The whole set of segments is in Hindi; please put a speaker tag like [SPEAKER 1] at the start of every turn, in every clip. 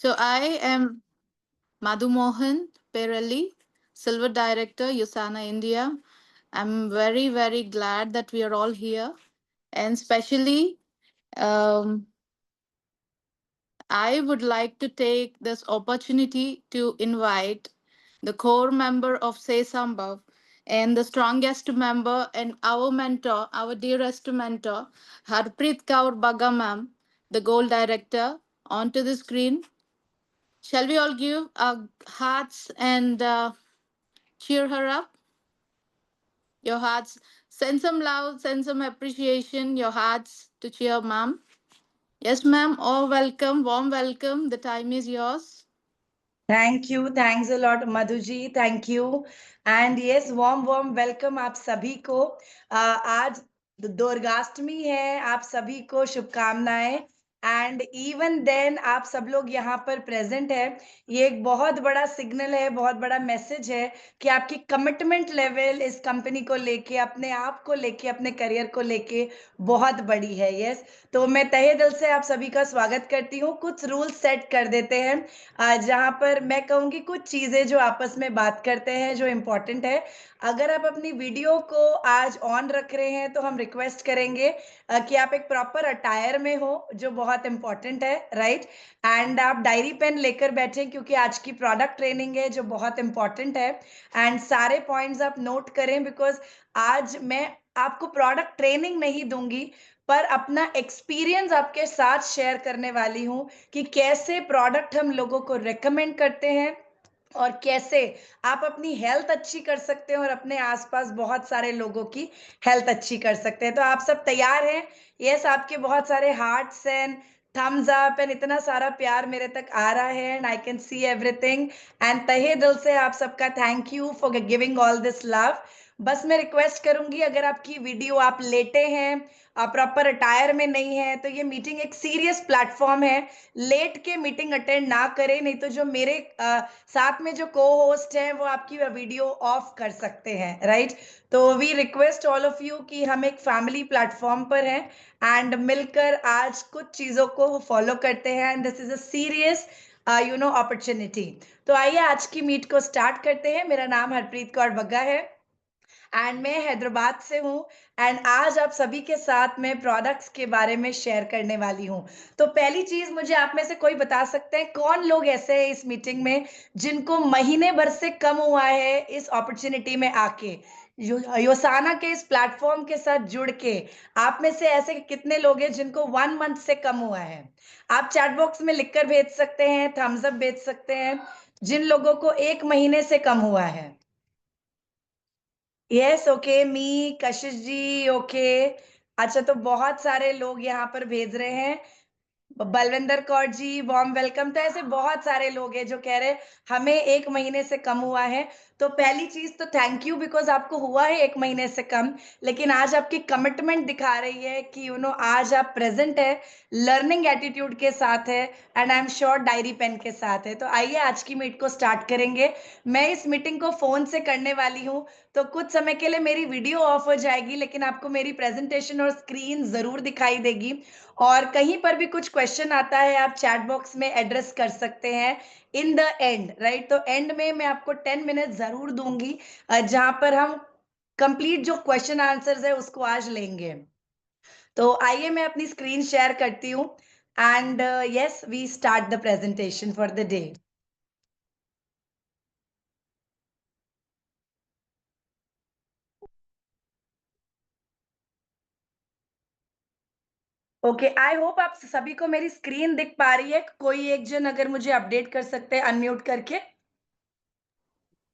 [SPEAKER 1] So I am Madhu Mohan Perelli, Silver Director, USANA India. I'm very, very glad that we are all here. And especially, um, I would like to take this opportunity to invite the core member of Say Sambhav and the strongest member and our mentor, our dearest mentor, Harpreet Kaur Bagga ma'am, the Gold Director, onto the screen. Shall we all give our hearts and cheer her up? Your hearts, send some love, send some appreciation, your hearts to cheer, ma'am. Yes, ma'am. Oh, welcome, warm welcome. The time is yours.
[SPEAKER 2] Thank you thanks a lot Madhu ji thank you and yes warm welcome आप सभी को आज दुर्गाष्टमी है आप सभी को शुभकामनाएं एंड इवन देन आप सब लोग यहाँ पर प्रेजेंट है ये एक बहुत बड़ा सिग्नल है बहुत बड़ा मैसेज है कि आपकी कमिटमेंट लेवल इस कंपनी को लेके अपने आप को लेके अपने करियर को लेके बहुत बड़ी है यस तो मैं तहे दिल से आप सभी का स्वागत करती हूँ कुछ रूल सेट कर देते हैं जहाँ पर मैं कहूँगी कुछ चीजें जो आपस में बात करते हैं जो इम्पोर्टेंट है अगर आप अपनी वीडियो को आज ऑन रख रहे हैं तो हम रिक्वेस्ट करेंगे कि आप एक प्रॉपर अटायर में हो जो बहुत इंपॉर्टेंट है राइट एंड आप डायरी पेन लेकर बैठें क्योंकि आज की प्रोडक्ट ट्रेनिंग है जो बहुत इंपॉर्टेंट है एंड सारे पॉइंट्स आप नोट करें बिकॉज आज मैं आपको प्रोडक्ट ट्रेनिंग नहीं दूंगी पर अपना एक्सपीरियंस आपके साथ शेयर करने वाली हूँ कि कैसे प्रोडक्ट हम लोगों को रेकमेंड करते हैं और कैसे आप अपनी हेल्थ अच्छी कर सकते हैं और अपने आसपास बहुत सारे लोगों की हेल्थ अच्छी कर सकते हैं तो आप सब तैयार हैं यस आपके बहुत सारे hearts and thumbs up and इतना सारा प्यार मेरे तक आ रहा है and I can see everything and तहे दिल से आप सबका thank you for giving all this love बस मैं रिक्वेस्ट करूंगी अगर आपकी वीडियो आप लेटे हैं प्रॉपर अटायर में नहीं है तो ये मीटिंग एक सीरियस प्लेटफॉर्म है लेट के मीटिंग अटेंड ना करें नहीं तो जो मेरे साथ में जो को होस्ट हैं वो आपकी वीडियो ऑफ कर सकते हैं राइट तो we request all of you कि हम एक फैमिली प्लेटफॉर्म पर हैं एंड मिलकर आज कुछ चीजों को फॉलो करते हैं and this is a serious opportunity तो आइए आज की मीट को स्टार्ट करते हैं मेरा नाम हरप्रीत कौर बग्गा है एंड मैं हैदराबाद से हूँ एंड आज आप सभी के साथ में प्रोडक्ट्स के बारे में शेयर करने वाली हूँ तो पहली चीज मुझे आप में से कोई बता सकते हैं कौन लोग ऐसे हैं इस मीटिंग में जिनको महीने भर से कम हुआ है इस अपॉर्चुनिटी में आके योसाना के इस प्लेटफॉर्म के साथ जुड़ के आप में से ऐसे कितने लोग हैं जिनको 1 मंथ से कम हुआ है आप चैट बॉक्स में लिखकर भेज सकते हैं थम्स अप भेज सकते हैं जिन लोगों को 1 महीने से कम हुआ है यस ओके मी कशिश जी ओके अच्छा तो बहुत सारे लोग यहाँ पर भेज रहे हैं बलविंदर कौर जी वार्म वेलकम तो ऐसे बहुत सारे लोग हैं जो कह रहे हैं हमें 1 महीने से कम हुआ है तो पहली चीज तो थैंक यू बिकॉज आपको हुआ है 1 महीने से कम लेकिन आज आपकी कमिटमेंट दिखा रही है कि आज आप प्रेजेंट है लर्निंग एटीट्यूड के साथ है and I am sure diary pen के साथ है तो आइए आज की मीट को स्टार्ट करेंगे मैं इस मीटिंग को फोन से करने वाली हूँ तो कुछ समय के लिए मेरी वीडियो ऑफ हो जाएगी लेकिन आपको मेरी प्रेजेंटेशन और स्क्रीन जरूर दिखाई देगी और कहीं पर भी कुछ क्वेश्चन आता है आप चैट बॉक्स में एड्रेस कर सकते हैं इन द एंड राइट तो एंड में मैं आपको 10 मिनट जरूर दूंगी जहां पर हम कंप्लीट जो क्वेश्चन आंसर्स है उसको आज लेंगे तो आइए मैं अपनी स्क्रीन शेयर करती हूँ and yes we start the presentation for the day okay I hope आप सभी को मेरी स्क्रीन दिख पा रही है कोई एक जन अगर मुझे अपडेट कर सकते हैं अनम्यूट करके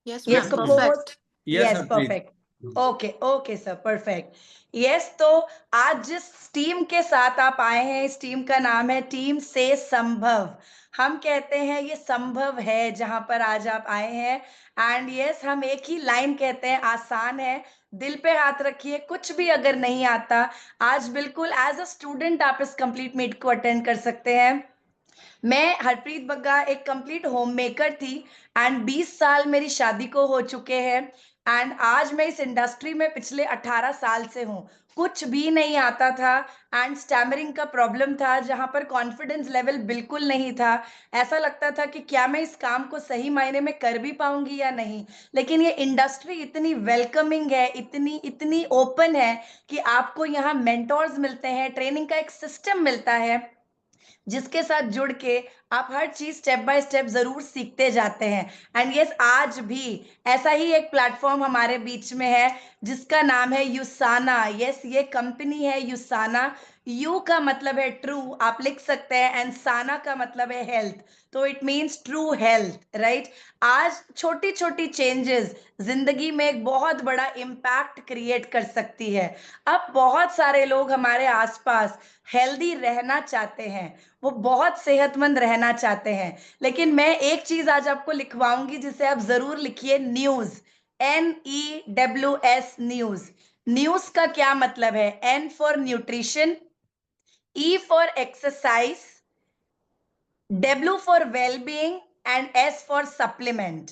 [SPEAKER 1] Yes,
[SPEAKER 2] यस
[SPEAKER 1] ma'am.
[SPEAKER 2] को co-host
[SPEAKER 1] Perfect.
[SPEAKER 3] Yes,
[SPEAKER 2] yes
[SPEAKER 3] Harpreet.
[SPEAKER 2] Perfect okay okay sir perfect yes तो आज जिस टीम के साथ आप आए हैं इस टीम का नाम है टीम से संभव हम कहते हैं ये संभव है जहां पर आज आप आए हैं एंड यस हम एक ही लाइन कहते हैं आसान है दिल पे हाथ रखिए कुछ भी अगर नहीं आता आज बिल्कुल एज अ स्टूडेंट आप इस कंप्लीट मीट को अटेंड कर सकते हैं मैं हरप्रीत बग्गा एक कंप्लीट होम मेकर थी एंड 20 साल मेरी शादी को हो चुके हैं एंड आज मैं इस इंडस्ट्री में पिछले 18 साल से हूँ। कुछ भी नहीं आता था एंड स्टैमरिंग का प्रॉब्लम था, जहाँ पर कॉन्फिडेंस लेवल बिल्कुल नहीं था। ऐसा लगता था कि क्या मैं इस काम को सही मायने में कर भी पाऊँगी या नहीं। लेकिन ये इंडस्ट्री इतनी वेलकमिंग है, इतनी इतनी ओपन है कि आपको यहाँ मेंटोर्स मिलते हैं, ट्रेनिंग का एक सिस्टम मिलता है, जिसके साथ जुड़ के आप हर चीज स्टेप बाय स्टेप जरूर सीखते जाते हैं। एंड यस, आज भी ऐसा ही एक प्लेटफॉर्म हमारे बीच में है, जिसका नाम है यूसाना। यस, ये कंपनी है यूसाना। यू का मतलब है ट्रू, आप लिख सकते हैं, एंड साना का मतलब है हेल्थ, तो it means true health, right. आज छोटी छोटी चेंजेस जिंदगी में एक बहुत बड़ा इम्पैक्ट क्रिएट कर सकती है। अब बहुत सारे लोग हमारे आसपास हेल्दी रहना चाहते हैं, वो बहुत सेहतमंद रहना चाहते हैं, लेकिन मैं एक चीज आज आपको लिखवाऊंगी, जिसे आप जरूर लिखिए, न्यूज। NEWS, news. न्यूज का क्या मतलब है? N for nutrition, E for exercise, W for well-being, and S for supplement.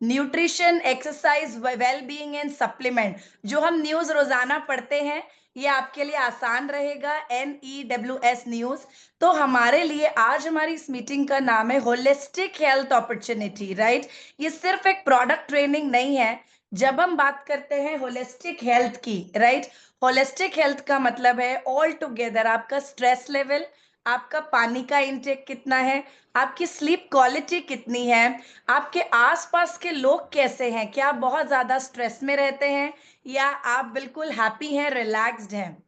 [SPEAKER 2] Nutrition, exercise, well-being and supplement. जो हम न्यूज रोजाना पढ़ते हैं, ये आपके लिए आसान रहेगा। NEWS, news. तो हमारे लिए आज हमारी इस मीटिंग का नाम है होलिस्टिक हेल्थ अपॉर्चुनिटी, राइट। ये सिर्फ एक प्रोडक्ट ट्रेनिंग नहीं है। जब हम बात करते हैं होलिस्टिक हेल्थ की, राइट, होलिस्टिक हेल्थ का मतलब है ऑल टुगेदर आपका स्ट्रेस लेवल, आपका पानी का इंटेक कितना है, आपकी स्लीप क्वालिटी कितनी है, आपके आसपास के लोग कैसे हैं, क्या आप बहुत ज्यादा स्ट्रेस में रहते हैं या आप बिल्कुल हैप्पी हैं, रिलैक्स्ड हैं।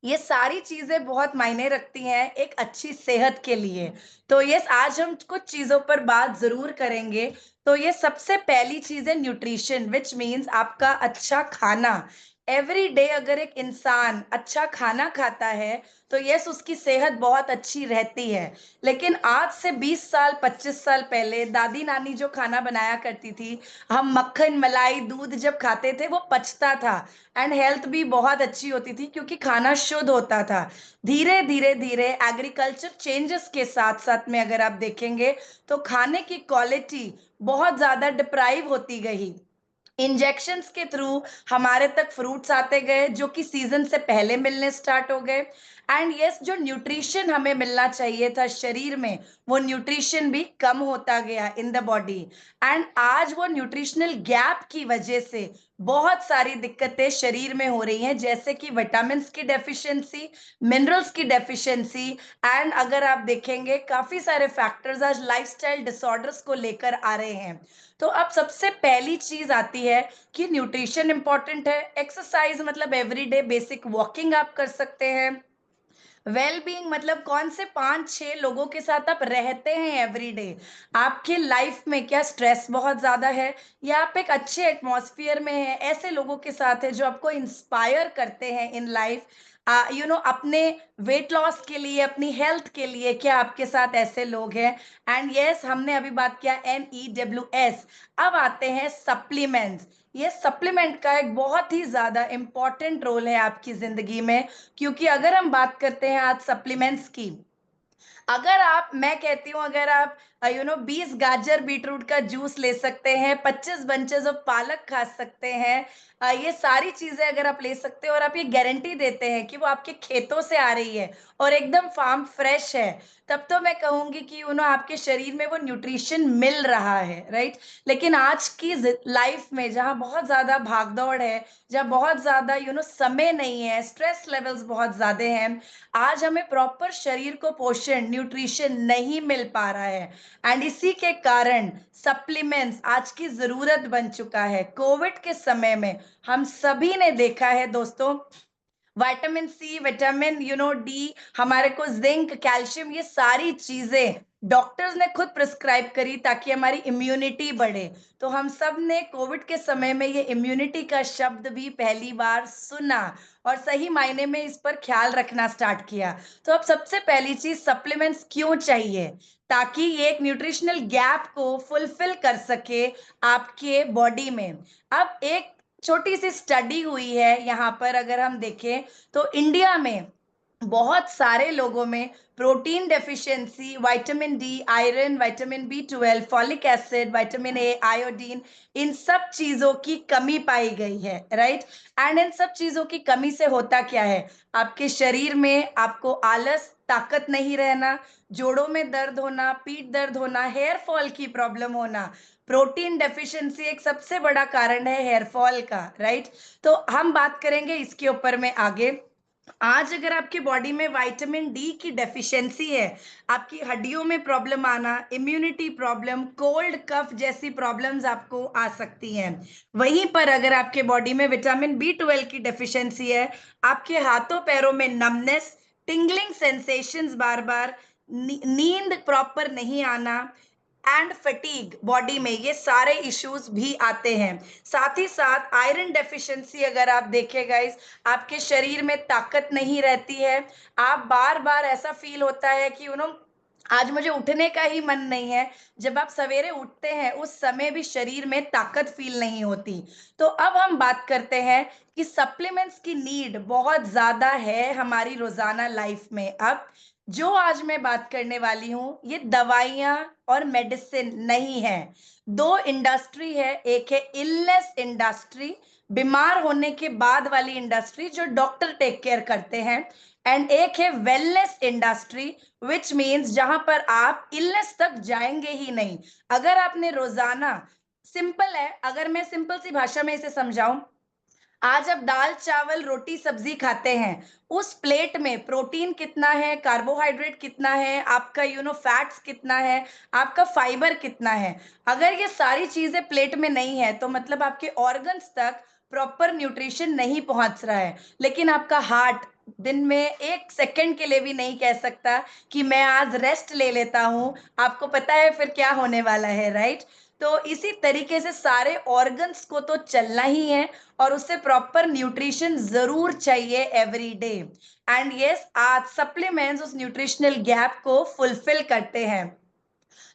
[SPEAKER 2] ये सारी चीजें बहुत मायने रखती हैं एक अच्छी सेहत के लिए। तो यस, आज हम कुछ चीजों पर बात जरूर करेंगे। तो ये सबसे पहली चीज है न्यूट्रिशन, विच मीन्स आपका अच्छा खाना। एवरी डे अगर एक इंसान अच्छा खाना खाता है, तो यस, उसकी सेहत बहुत अच्छी रहती है। लेकिन आज से 20 साल 25 साल पहले दादी नानी जो खाना बनाया करती थी, हम मक्खन मलाई दूध जब खाते थे, वो पचता था एंड हेल्थ भी बहुत अच्छी होती थी, क्योंकि खाना शुद्ध होता था। धीरे धीरे धीरे एग्रीकल्चर चेंजेस के साथ साथ में अगर आप देखेंगे, तो खाने की क्वालिटी बहुत ज्यादा डिप्राइव होती गई। इंजेक्शंस के थ्रू हमारे तक फ्रूट्स आते गए, जो कि सीजन से पहले मिलने स्टार्ट हो गए। एंड यस, जो न्यूट्रिशन हमें मिलना चाहिए था शरीर में, वो न्यूट्रिशन भी कम होता गया इन द बॉडी। एंड आज वो न्यूट्रिशनल गैप की वजह से बहुत सारी दिक्कतें शरीर में हो रही हैं, जैसे कि विटामिन की डेफिशिएंसी, मिनरल्स की डेफिशिएंसी। एंड अगर आप देखेंगे, काफी सारे फैक्टर्स आज लाइफस्टाइल डिसऑर्डर्स को लेकर आ रहे हैं। तो अब सबसे पहली चीज आती है कि न्यूट्रिशन इंपॉर्टेंट है। एक्सरसाइज मतलब एवरीडे बेसिक वॉकिंग आप कर सकते हैं। वेल बीइंग मतलब कौन से 5-6 लोगों के साथ आप रहते हैं एवरीडे। आपके लाइफ में क्या स्ट्रेस बहुत ज्यादा है, या आप एक अच्छे एटमॉस्फेयर में हैं, ऐसे लोगों के साथ है जो आपको इंस्पायर करते हैं इन लाइफ, अपने वेट लॉस के लिए, अपनी हेल्थ के लिए, क्या आपके साथ ऐसे लोग हैं। एंड यस, हमने अभी बात किया NEWS। अब आते हैं सप्लीमेंट्स। ये सप्लीमेंट का एक बहुत ही ज्यादा इंपॉर्टेंट रोल है आपकी जिंदगी में, क्योंकि अगर हम बात करते हैं आज सप्लीमेंट्स की, अगर आप, मैं कहती हूँ, अगर आप 20 गाजर बीटरूट का जूस ले सकते हैं, 25 बंचेस ऑफ पालक खा सकते हैं, ये सारी चीजें अगर आप ले सकते हैं, और आप ये गारंटी देते हैं कि वो आपके खेतों से आ रही है और एकदम फार्म फ्रेश है, तब तो मैं कहूंगी कि आपके शरीर में वो न्यूट्रिशन मिल रहा है, राइट। लेकिन आज की लाइफ में, जहाँ बहुत ज्यादा भागदौड़ है, जहाँ बहुत ज्यादा समय नहीं है, स्ट्रेस लेवल्स बहुत ज्यादा हैं, आज हमें प्रॉपर शरीर को पोषण, न्यूट्रिशन नहीं मिल पा रहा है। एंड इसी के कारण सप्लीमेंट्स आज की जरूरत बन चुका है। कोविड के समय में हम सभी ने देखा है दोस्तों, विटामिन सी, विटामिन डी, हमारे को जिंक, कैल्शियम, ये सारी चीजें डॉक्टर्स ने खुद प्रिस्क्राइब करी ताकि हमारी इम्यूनिटी बढ़े। तो हम सब ने कोविड के समय में ये इम्यूनिटी का शब्द भी पहली बार सुना और सही मायने में इस पर ख्याल रखना स्टार्ट किया। तो अब सबसे पहली चीज, सप्लीमेंट्स क्यों चाहिए? ताकि ये एक न्यूट्रिशनल गैप को फुलफिल कर सके आपके बॉडी में। अब एक छोटी सी स्टडी हुई है यहाँ पर, अगर हम देखें तो इंडिया में बहुत सारे लोगों में protein deficiency, vitamin D, iron, vitamin B 12, folic acid, vitamin A, iodine, इन सब चीजों की कमी पाई गई है, राइट। एंड इन सब चीजों की कमी से होता क्या है, आपके शरीर में आपको आलस, ताकत नहीं रहना, जोड़ों में दर्द होना, पीठ दर्द होना, हेयर फॉल की प्रॉब्लम होना। प्रोटीन डेफिशिएंसी एक सबसे बड़ा कारण है हेयर फॉल का, राइट। तो हम बात करेंगे इसके ऊपर में आगे। आज अगर आपकी बॉडी में विटामिन डी की डेफिशिएंसी है, आपकी हड्डियों में प्रॉब्लम आना, इम्यूनिटी प्रॉब्लम, कोल्ड कफ जैसी प्रॉब्लम्स आपको आ सकती हैं। वहीं पर अगर आपके बॉडी में विटामिन बी 12 की डेफिशिएंसी है, आपके हाथों पैरों में नमनेस, टिंगलिंग सेंसेशंस, बार बार नींद प्रॉपर नहीं आना एंड फटीग बॉडी में, ये सारे इश्यूज भी आते हैं। साथ ही साथ आयरन डेफिशिएंसी अगर आप देखें गाइस, आपके शरीर में ताकत नहीं रहती है, आप बार बार ऐसा फील होता है कि आज मुझे उठने का ही मन नहीं है। जब आप सवेरे उठते हैं उस समय भी शरीर में ताकत फील नहीं होती। तो अब हम बात करते हैं कि सप्लीमेंट्स की नीड बहुत ज्यादा है हमारी रोजाना लाइफ में। अब जो आज मैं बात करने वाली हूँ ये दवाइयाँ और मेडिसिन नहीं है। दो इंडस्ट्री है, एक है इलनेस इंडस्ट्री, बीमार होने के बाद वाली इंडस्ट्री जो डॉक्टर टेक केयर करते हैं, एंड एक है वेलनेस इंडस्ट्री, विच मीन्स जहां पर आप इलनेस तक जाएंगे ही नहीं। अगर आपने रोजाना, सिंपल है, अगर मैं सिंपल सी भाषा में इसे समझाऊं, आज आप दाल चावल रोटी सब्जी खाते हैं, उस प्लेट में प्रोटीन कितना है, कार्बोहाइड्रेट कितना है, आपका फैट्स कितना है, आपका फाइबर कितना है। अगर ये सारी चीजें प्लेट में नहीं है तो मतलब आपके ऑर्गन्स तक प्रॉपर न्यूट्रिशन नहीं पहुंच रहा है। लेकिन आपका हार्ट दिन में 1 सेकंड के लिए भी नहीं कह सकता कि मैं आज रेस्ट ले लेता हूं। आपको पता है फिर क्या होने वाला है, राइट। तो इसी तरीके से सारे ऑर्गन्स को तो चलना ही है और उससे प्रॉपर न्यूट्रिशन जरूर चाहिए एवरी डे। एंड यस, आज सप्लीमेंट्स उस न्यूट्रिशनल गैप को फुलफिल करते हैं।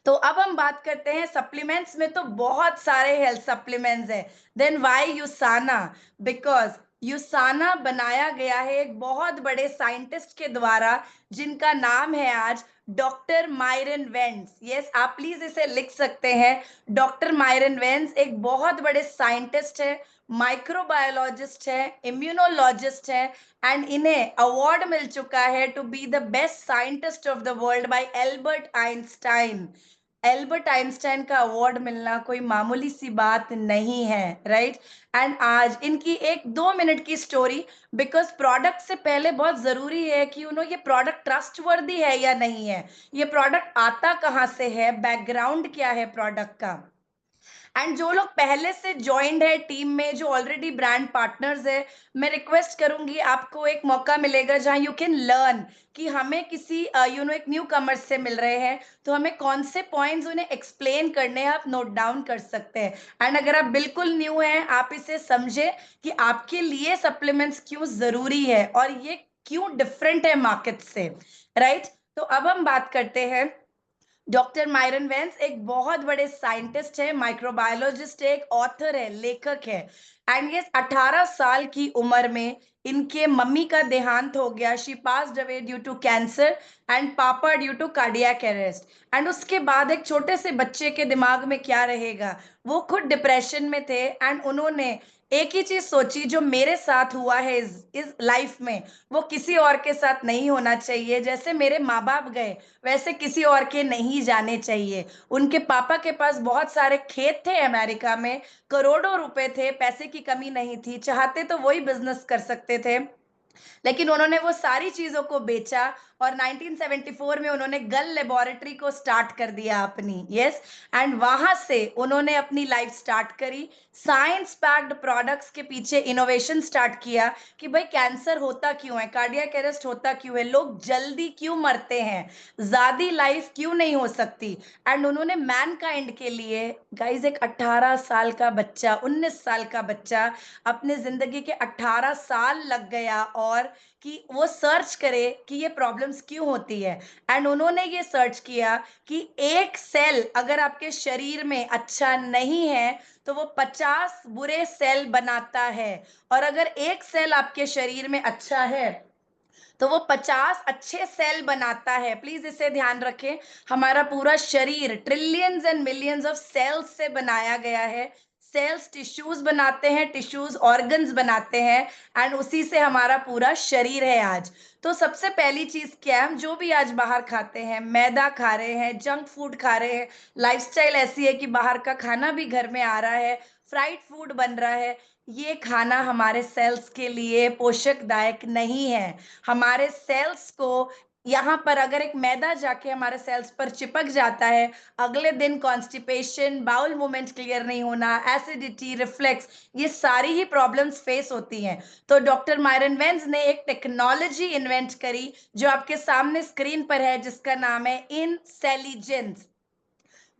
[SPEAKER 2] तो अब हम बात करते हैं सप्लीमेंट्स में, तो बहुत सारे हेल्थ सप्लीमेंट्स हैं। Then why Usana? Because Usana बनाया गया है एक बहुत बड़े साइंटिस्ट के द्वारा, जिनका नाम है आज डॉक्टर मायरन वेंस। यस, आप प्लीज इसे लिख सकते हैं। डॉक्टर मायरन वेंस एक बहुत बड़े साइंटिस्ट है, माइक्रोबायोलॉजिस्ट है, इम्यूनोलॉजिस्ट है, एंड इन्हें अवार्ड मिल चुका है to be the best scientist of the world by Albert Einstein. Albert Einstein का अवार्ड मिलना कोई मामूली सी बात नहीं है, राइट। एंड आज इनकी 1-2 मिनट की स्टोरी, बिकॉज प्रोडक्ट से पहले बहुत जरूरी है कि ये प्रोडक्ट ट्रस्टवर्दी है या नहीं है, ये प्रोडक्ट आता कहाँ से है, बैकग्राउंड क्या है प्रोडक्ट का। एंड जो लोग पहले से ज्वाइंड है टीम में, जो ऑलरेडी ब्रांड पार्टनर्स है, मैं रिक्वेस्ट करूंगी, आपको एक मौका मिलेगा जहां यू कैन लर्न कि हमें किसी एक न्यू कमर्स से मिल रहे हैं तो हमें कौन से पॉइंट्स उन्हें एक्सप्लेन करने हैं, आप नोट डाउन कर सकते हैं। एंड अगर आप बिल्कुल न्यू हैं, आप इसे समझे कि आपके लिए सप्लीमेंट्स क्यों जरूरी है और ये क्यों डिफरेंट है मार्केट से, राइट। तो अब हम बात करते हैं। डॉक्टर मायरन वेंस एक बहुत बड़े साइंटिस्ट है, माइक्रोबायोलॉजिस्ट है, एक ऑथर है, लेखक है। एंड ये 18 साल की उम्र में इनके मम्मी का देहांत हो गया, she passed away due to cancer, and papa due to cardiac arrest. And उसके बाद एक छोटे से बच्चे के दिमाग में क्या रहेगा, वो खुद डिप्रेशन में थे, एंड उन्होंने एक ही चीज सोची, जो मेरे साथ हुआ है इस लाइफ में, वो किसी और के साथ नहीं होना चाहिए। जैसे मेरे माँ बाप गए वैसे किसी और के नहीं जाने चाहिए। उनके पापा के पास बहुत सारे खेत थे अमेरिका में, करोड़ों रुपए थे, पैसे की कमी नहीं थी, चाहते तो वही बिजनेस कर सकते थे, लेकिन उन्होंने वो सारी चीजों को बेचा और 1974 में उन्होंने गल लेबोरेटरी को स्टार्ट कर दिया अपनी। यस, एंड वहां से उन्होंने अपनी लाइफ स्टार्ट करी, साइंस पैक्ड प्रोडक्ट्स के पीछे इनोवेशन स्टार्ट किया कि भाई कैंसर होता क्यों है, कार्डियक अरेस्ट होता क्यों है, लोग जल्दी क्यों मरते हैं, ज्यादा लाइफ क्यों नहीं हो सकती। एंड उन्होंने मैनकाइंड के लिए, गाइज, एक 18 साल का बच्चा, 19 साल का बच्चा, अपने जिंदगी के 18 साल लग गया और कि वो सर्च करे कि ये प्रॉब्लम्स क्यों होती है। एंड उन्होंने ये सर्च किया कि एक सेल अगर आपके शरीर में अच्छा नहीं है तो वो 50 बुरे सेल बनाता है, और अगर एक सेल आपके शरीर में अच्छा है तो वो 50 अच्छे सेल बनाता है। प्लीज इसे ध्यान रखें, हमारा पूरा शरीर trillions and millions of cells से बनाया गया है। सेल्स टिश्यूज बनाते हैं, टिश्यूज ऑर्गन्स बनाते हैं, एंड उसी से हमारा पूरा शरीर है आज। तो सबसे पहली चीज क्या है, हम जो भी आज बाहर खाते हैं, मैदा खा रहे हैं, जंक फूड खा रहे हैं, लाइफस्टाइल ऐसी है कि बाहर का खाना भी घर में आ रहा है, फ्राइड फूड बन रहा है, ये खाना हमारे सेल्स के लिए पोषकदायक नहीं है। हमारे सेल्स को यहाँ पर अगर एक मैदा जाके हमारे सेल्स पर चिपक जाता है, अगले दिन कॉन्स्टिपेशन, बाउल मूवमेंट क्लियर नहीं होना, एसिडिटी, रिफ्लेक्स, ये सारी ही प्रॉब्लम्स फेस होती हैं। तो डॉक्टर मायरन वेन्स ने एक टेक्नोलॉजी इन्वेंट करी जो आपके सामने स्क्रीन पर है, जिसका नाम है इंसेलिजेंस,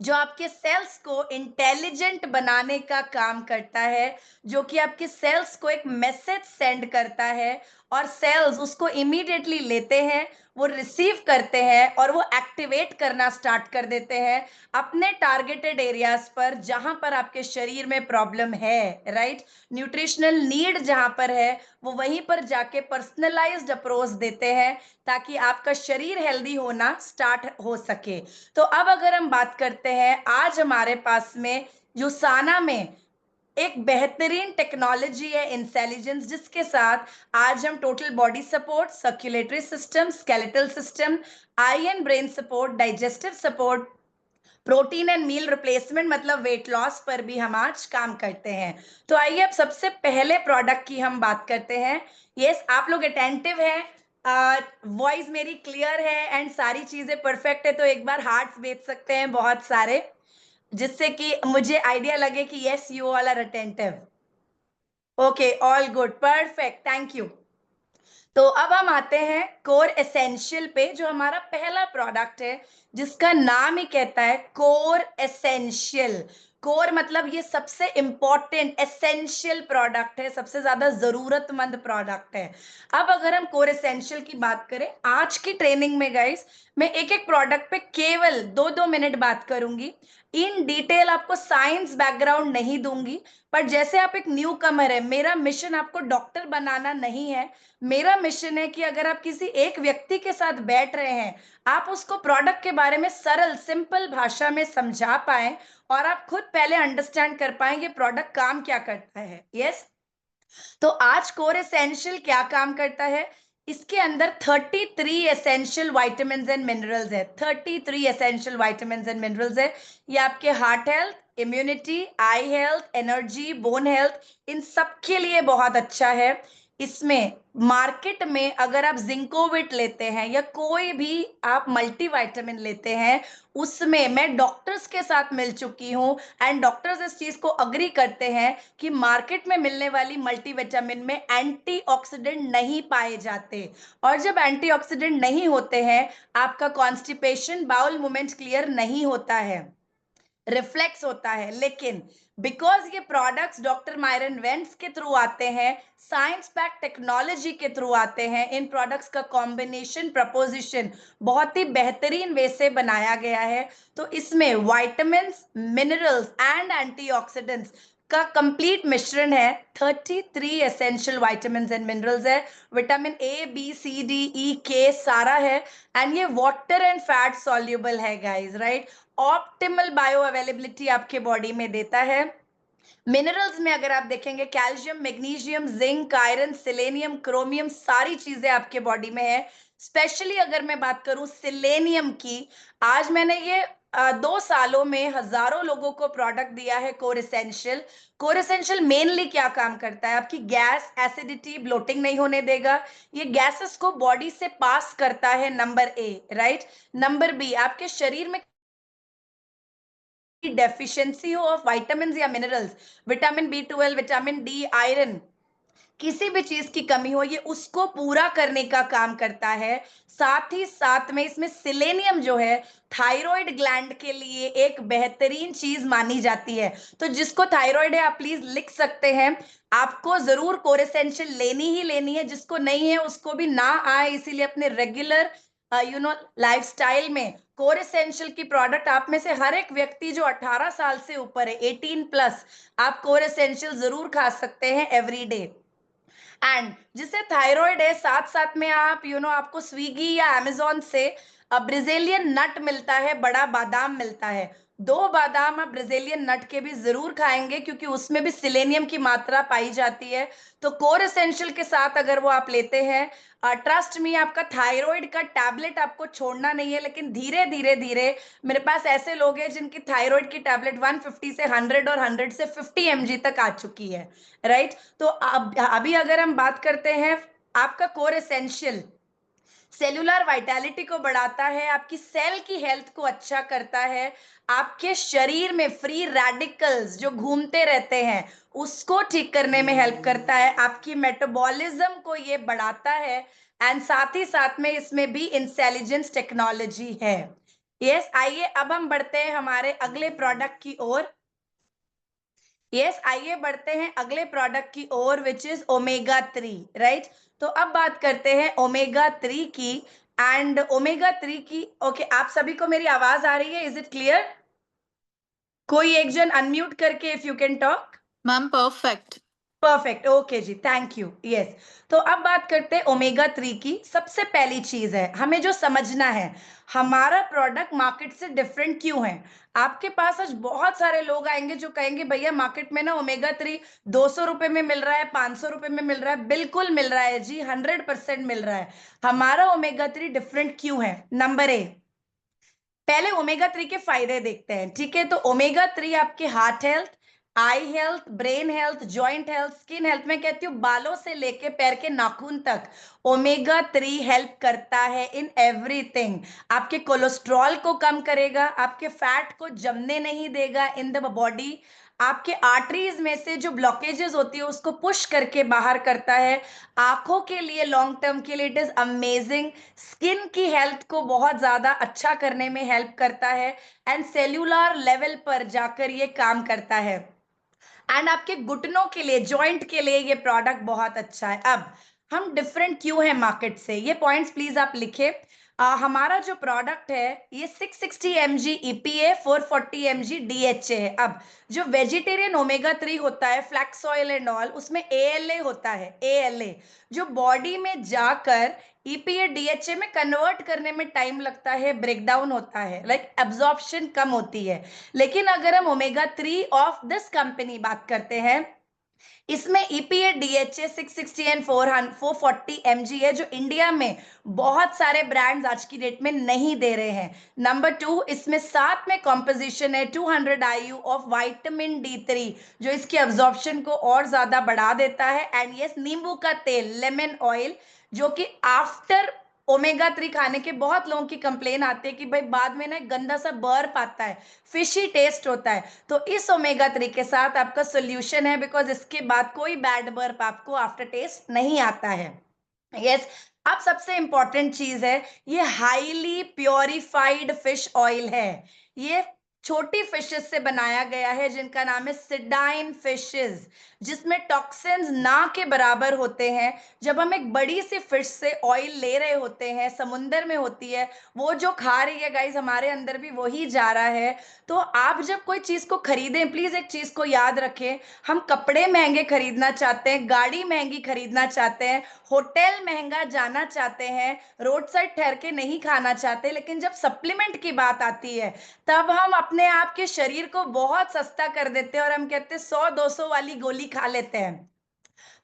[SPEAKER 2] जो आपके सेल्स को इंटेलिजेंट बनाने का काम करता है, जो कि आपके सेल्स को एक मैसेज सेंड करता है, और सेल्स उसको इमीडिएटली लेते हैं, वो रिसीव करते हैं, और वो एक्टिवेट करना स्टार्ट कर देते हैं अपने टारगेटेड एरियाज पर, जहां पर आपके शरीर में प्रॉब्लम है, राइट। न्यूट्रिशनल नीड जहां पर है, वो वहीं पर जाके पर्सनलाइज्ड अप्रोच देते हैं, ताकि आपका शरीर हेल्दी होना स्टार्ट हो सके। तो अब अगर हम बात करते हैं, आज हमारे पास में यूसाना में एक बेहतरीन टेक्नोलॉजी है इंटेलिजेंस, जिसके साथ आज हम total body support, circulatory system, skeletal system, eye and brain support, digestive support, protein and meal replacement मतलब वेट लॉस पर भी हम आज काम करते हैं। तो आइए अब सबसे पहले प्रोडक्ट की हम बात करते हैं। यस, आप लोग अटेंटिव हैं, वॉइस मेरी क्लियर है एंड सारी चीजें परफेक्ट है, तो एक बार हार्ट्स भेज सकते हैं बहुत सारे, जिससे कि मुझे आइडिया लगे कि yes you all are attentive. Okay, all good, perfect, thank you. तो अब हम आते हैं कोर एसेंशियल पे, जो हमारा पहला प्रोडक्ट है, जिसका नाम ही कहता है कोर एसेंशियल। कोर मतलब ये सबसे इंपॉर्टेंट एसेंशियल प्रोडक्ट है, सबसे ज्यादा जरूरतमंद प्रोडक्ट है। अब अगर हम कोर एसेंशियल की बात करें, आज की ट्रेनिंग में गाइस मैं एक एक प्रोडक्ट पे केवल 2-2 मिनट बात करूंगी। इन डिटेल आपको साइंस बैकग्राउंड नहीं दूंगी, पर जैसे आप एक न्यू कमर है, मेरा मिशन आपको डॉक्टर बनाना नहीं है। मेरा मिशन है कि अगर आप किसी एक व्यक्ति के साथ बैठ रहे हैं, आप उसको प्रोडक्ट के बारे में सरल सिंपल भाषा में समझा पाए, और आप खुद पहले अंडरस्टैंड कर पाएंगे प्रोडक्ट काम क्या करता है। यस, तो आज कोर एसेंशियल क्या काम करता है, इसके अंदर 33 एसेंशियल वाइटामिन एंड मिनरल्स है। 33 एसेंशियल वाइटामिन एंड मिनरल्स है। ये आपके हार्ट हेल्थ, इम्यूनिटी, आई हेल्थ, एनर्जी, बोन हेल्थ, इन सब के लिए बहुत अच्छा है। इसमें मार्केट में अगर आप जिंकोविट लेते हैं या कोई भी आप मल्टीविटामिन लेते हैं, उसमें मैं डॉक्टर्स के साथ मिल चुकी हूं, एंड डॉक्टर्स इस चीज को अग्री करते हैं कि मार्केट में मिलने वाली मल्टीविटामिन में एंटीऑक्सीडेंट नहीं पाए जाते, और जब एंटीऑक्सीडेंट नहीं होते हैं, आपका कॉन्स्टिपेशन, बाउल मूवमेंट क्लियर नहीं होता है, रिफ्लेक्स होता है। लेकिन बिकॉज ये प्रोडक्ट्स डॉक्टर मायरन वेंट्स के थ्रू आते हैं, साइंस पैक टेक्नोलॉजी के थ्रू आते हैं, इन प्रोडक्ट्स का कॉम्बिनेशन प्रपोजिशन बहुत ही बेहतरीन वे से बनाया गया है। तो इसमें वाइटामिन, मिनरल्स एंड एंटीऑक्सीडेंट्स का कंप्लीट मिश्रण है। 33 एसेंशियल वाइटामिन एंड मिनरल्स है, vitamin A, B, C, D, E, K सारा है, एंड ये वाटर एंड फैट सॉल्युबल है guys, right. Optimal bioavailability आपके बॉडी में देता है। मिनरल्स में अगर आप देखेंगे, calcium, magnesium, zinc, iron, selenium, chromium, सारी चीजें आपके बॉडी में है। स्पेशली अगर मैं बात करूं सिलेनियम की, आज मैंने ये 2 सालों में हजारों लोगों को प्रोडक्ट दिया है core essential. Core essential mainly क्या काम करता है, आपकी गैस, एसिडिटी, ब्लोटिंग नहीं होने देगा। ये गैसेस को बॉडी से पास करता है, number A, right. Number B, आपके शरीर में डेफिशिएंसी हो ऑफ विटामिन या minerals, vitamin B12, vitamin D, iron, किसी भी चीज की कमी हो, ये उसको पूरा करने का काम करता है। साथ ही साथ में इसमें सिलेनियम जो है, थायराइड ग्लैंड के लिए एक बेहतरीन चीज मानी जाती है। तो जिसको थायराइड है, आप प्लीज लिख सकते हैं, आपको जरूर कोर एसेंशियल लेनी ही लेनी है। जिसको नहीं है उसको भी ना आए, इसीलिए अपने रेगुलर लाइफस्टाइल में कोर एसेंशियल की प्रोडक्ट, आप में से हर एक व्यक्ति जो 18 साल से ऊपर है, 18 प्लस, आप कोर एसेंशियल जरूर खा सकते हैं एवरी डे। एंड जिससे थायराइड है, साथ साथ में आप आपको स्विगी या अमेजोन से ब्राजीलियन नट मिलता है, बड़ा बादाम मिलता है। 2 बादाम आप ब्राजीलियन नट के भी जरूर खाएंगे, क्योंकि उसमें भी सिलेनियम की मात्रा पाई जाती है। तो कोर एसेंशियल के साथ अगर वो आप लेते हैं, ट्रस्ट मी, आपका थायराइड का टैबलेट आपको छोड़ना नहीं है। लेकिन धीरे धीरे धीरे, मेरे पास ऐसे लोग हैं जिनकी थायराइड की टैबलेट 150 से 100 और 100 से 50 mg तक आ चुकी है, राइट। तो अभी अगर हम बात करते हैं, आपका कोर एसेंशियल सेलुलर वाइटैलिटी को बढ़ाता है, आपकी सेल की हेल्थ को अच्छा करता है, आपके शरीर में फ्री रेडिकल्स जो घूमते रहते हैं उसको ठीक करने में हेल्प करता है, आपकी मेटाबॉलिज्म को ये बढ़ाता है, एंड साथ ही साथ में इसमें भी इंटेलिजेंस टेक्नोलॉजी है। यस, आइए अब हम बढ़ते हैं हमारे अगले प्रोडक्ट की ओर। आइए बढ़ते हैं अगले प्रोडक्ट की ओर, विच इज ओमेगा 3, राइट। तो अब बात करते हैं ओमेगा 3 की। एंड ओमेगा 3 की, ओके, आप सभी को मेरी आवाज आ रही है? Is it clear? कोई एक जन अनम्यूट करके, if you can talk.
[SPEAKER 1] Ma'am perfect.
[SPEAKER 2] Perfect, okay जी, थैंक यू। यस, तो अब बात करते हैं ओमेगा 3 की। सबसे पहली चीज है हमें जो समझना है, हमारा प्रोडक्ट मार्केट से डिफरेंट क्यों है। आपके पास आज बहुत सारे लोग आएंगे जो कहेंगे भैया मार्केट में ना ओमेगा 3 200 रुपए में मिल रहा है, 500 रुपए में मिल रहा है। बिल्कुल मिल रहा है जी, 100% मिल रहा है। हमारा ओमेगा 3 डिफरेंट क्यों है? नंबर ए, पहले ओमेगा 3 के फायदे देखते हैं, ठीक है। तो ओमेगा 3 आपके heart health, eye health, brain health, joint health, skin health, में कहती हूँ बालों से लेके पैर के नाखून तक ओमेगा 3 हेल्प करता है इन एवरीथिंग। आपके कोलेस्ट्रॉल को कम करेगा, आपके फैट को जमने नहीं देगा इन द बॉडी, आपके आर्टरीज में से जो ब्लॉकेजेस होती है उसको पुश करके बाहर करता है। आंखों के लिए लॉन्ग टर्म के लिए इट इज अमेजिंग। स्किन की हेल्थ को बहुत ज्यादा अच्छा करने में हेल्प करता है, एंड सेल्यूलर लेवल पर जाकर ये काम करता है। एंड आपके घुटनों के लिए, जॉइंट के लिए ये प्रोडक्ट बहुत अच्छा है। अब हम डिफरेंट क्यों है मार्केट से, ये पॉइंट्स प्लीज आप लिखे। हमारा जो प्रोडक्ट है ये 660 mg EPA, 440 mg DHA है। अब जो वेजिटेरियन ओमेगा 3 होता है, फ्लैक्स ऑयल एंड ऑल, उसमें ALA होता है, ALA जो बॉडी में जाकर EPA DHA में कन्वर्ट करने में टाइम लगता है, ब्रेकडाउन होता है, लाइक एब्जॉर्प्शन कम होती है। लेकिन अगर हम ओमेगा 3 ऑफ दिस कंपनी बात करते हैं, इसमें EPA DHA 660 एंड 440 mg है, जो इंडिया में बहुत सारे ब्रांड्स आज की डेट में नहीं दे रहे हैं। नंबर 2, इसमें साथ में कॉम्पोजिशन है 200 IU ऑफ विटामिन D3, जो इसके एब्जॉर्प्शन को और ज्यादा बढ़ा देता है। एंड यस, नींबू का तेल, लेमन ऑयल, जो कि आफ्टर ओमेगा 3 खाने के बहुत लोगों की कंप्लेन आती है कि भाई बाद में ना गंदा सा बर्फ आता है, फिशी टेस्ट होता है। तो इस ओमेगा 3 के साथ आपका सोल्यूशन है, बिकॉज इसके बाद कोई बैड बर्फ आपको आफ्टर टेस्ट नहीं आता है। यस, अब सबसे इंपॉर्टेंट चीज है, ये हाईली प्योरिफाइड फिश ऑयल है। ये छोटी फिशेस से बनाया गया है जिनका नाम है सिडाइन फिशेस, जिसमें टॉक्सिन्स ना के बराबर होते हैं। जब हम एक बड़ी सी फिश से ऑयल ले रहे होते हैं, समुंदर में होती है, वो जो खा रही है गाइस, हमारे अंदर भी वही जा रहा है। तो आप जब कोई चीज को खरीदें, प्लीज एक चीज को याद रखें, हम कपड़े महंगे खरीदना चाहते हैं, गाड़ी महंगी खरीदना चाहते हैं, होटल महंगा जाना चाहते हैं, रोड साइड ठहर के नहीं खाना चाहते, लेकिन जब सप्लीमेंट की बात आती है तब हम अपने आप के शरीर को बहुत सस्ता कर देते हैं और हम कहते हैं 100-200 वाली गोली खा लेते हैं।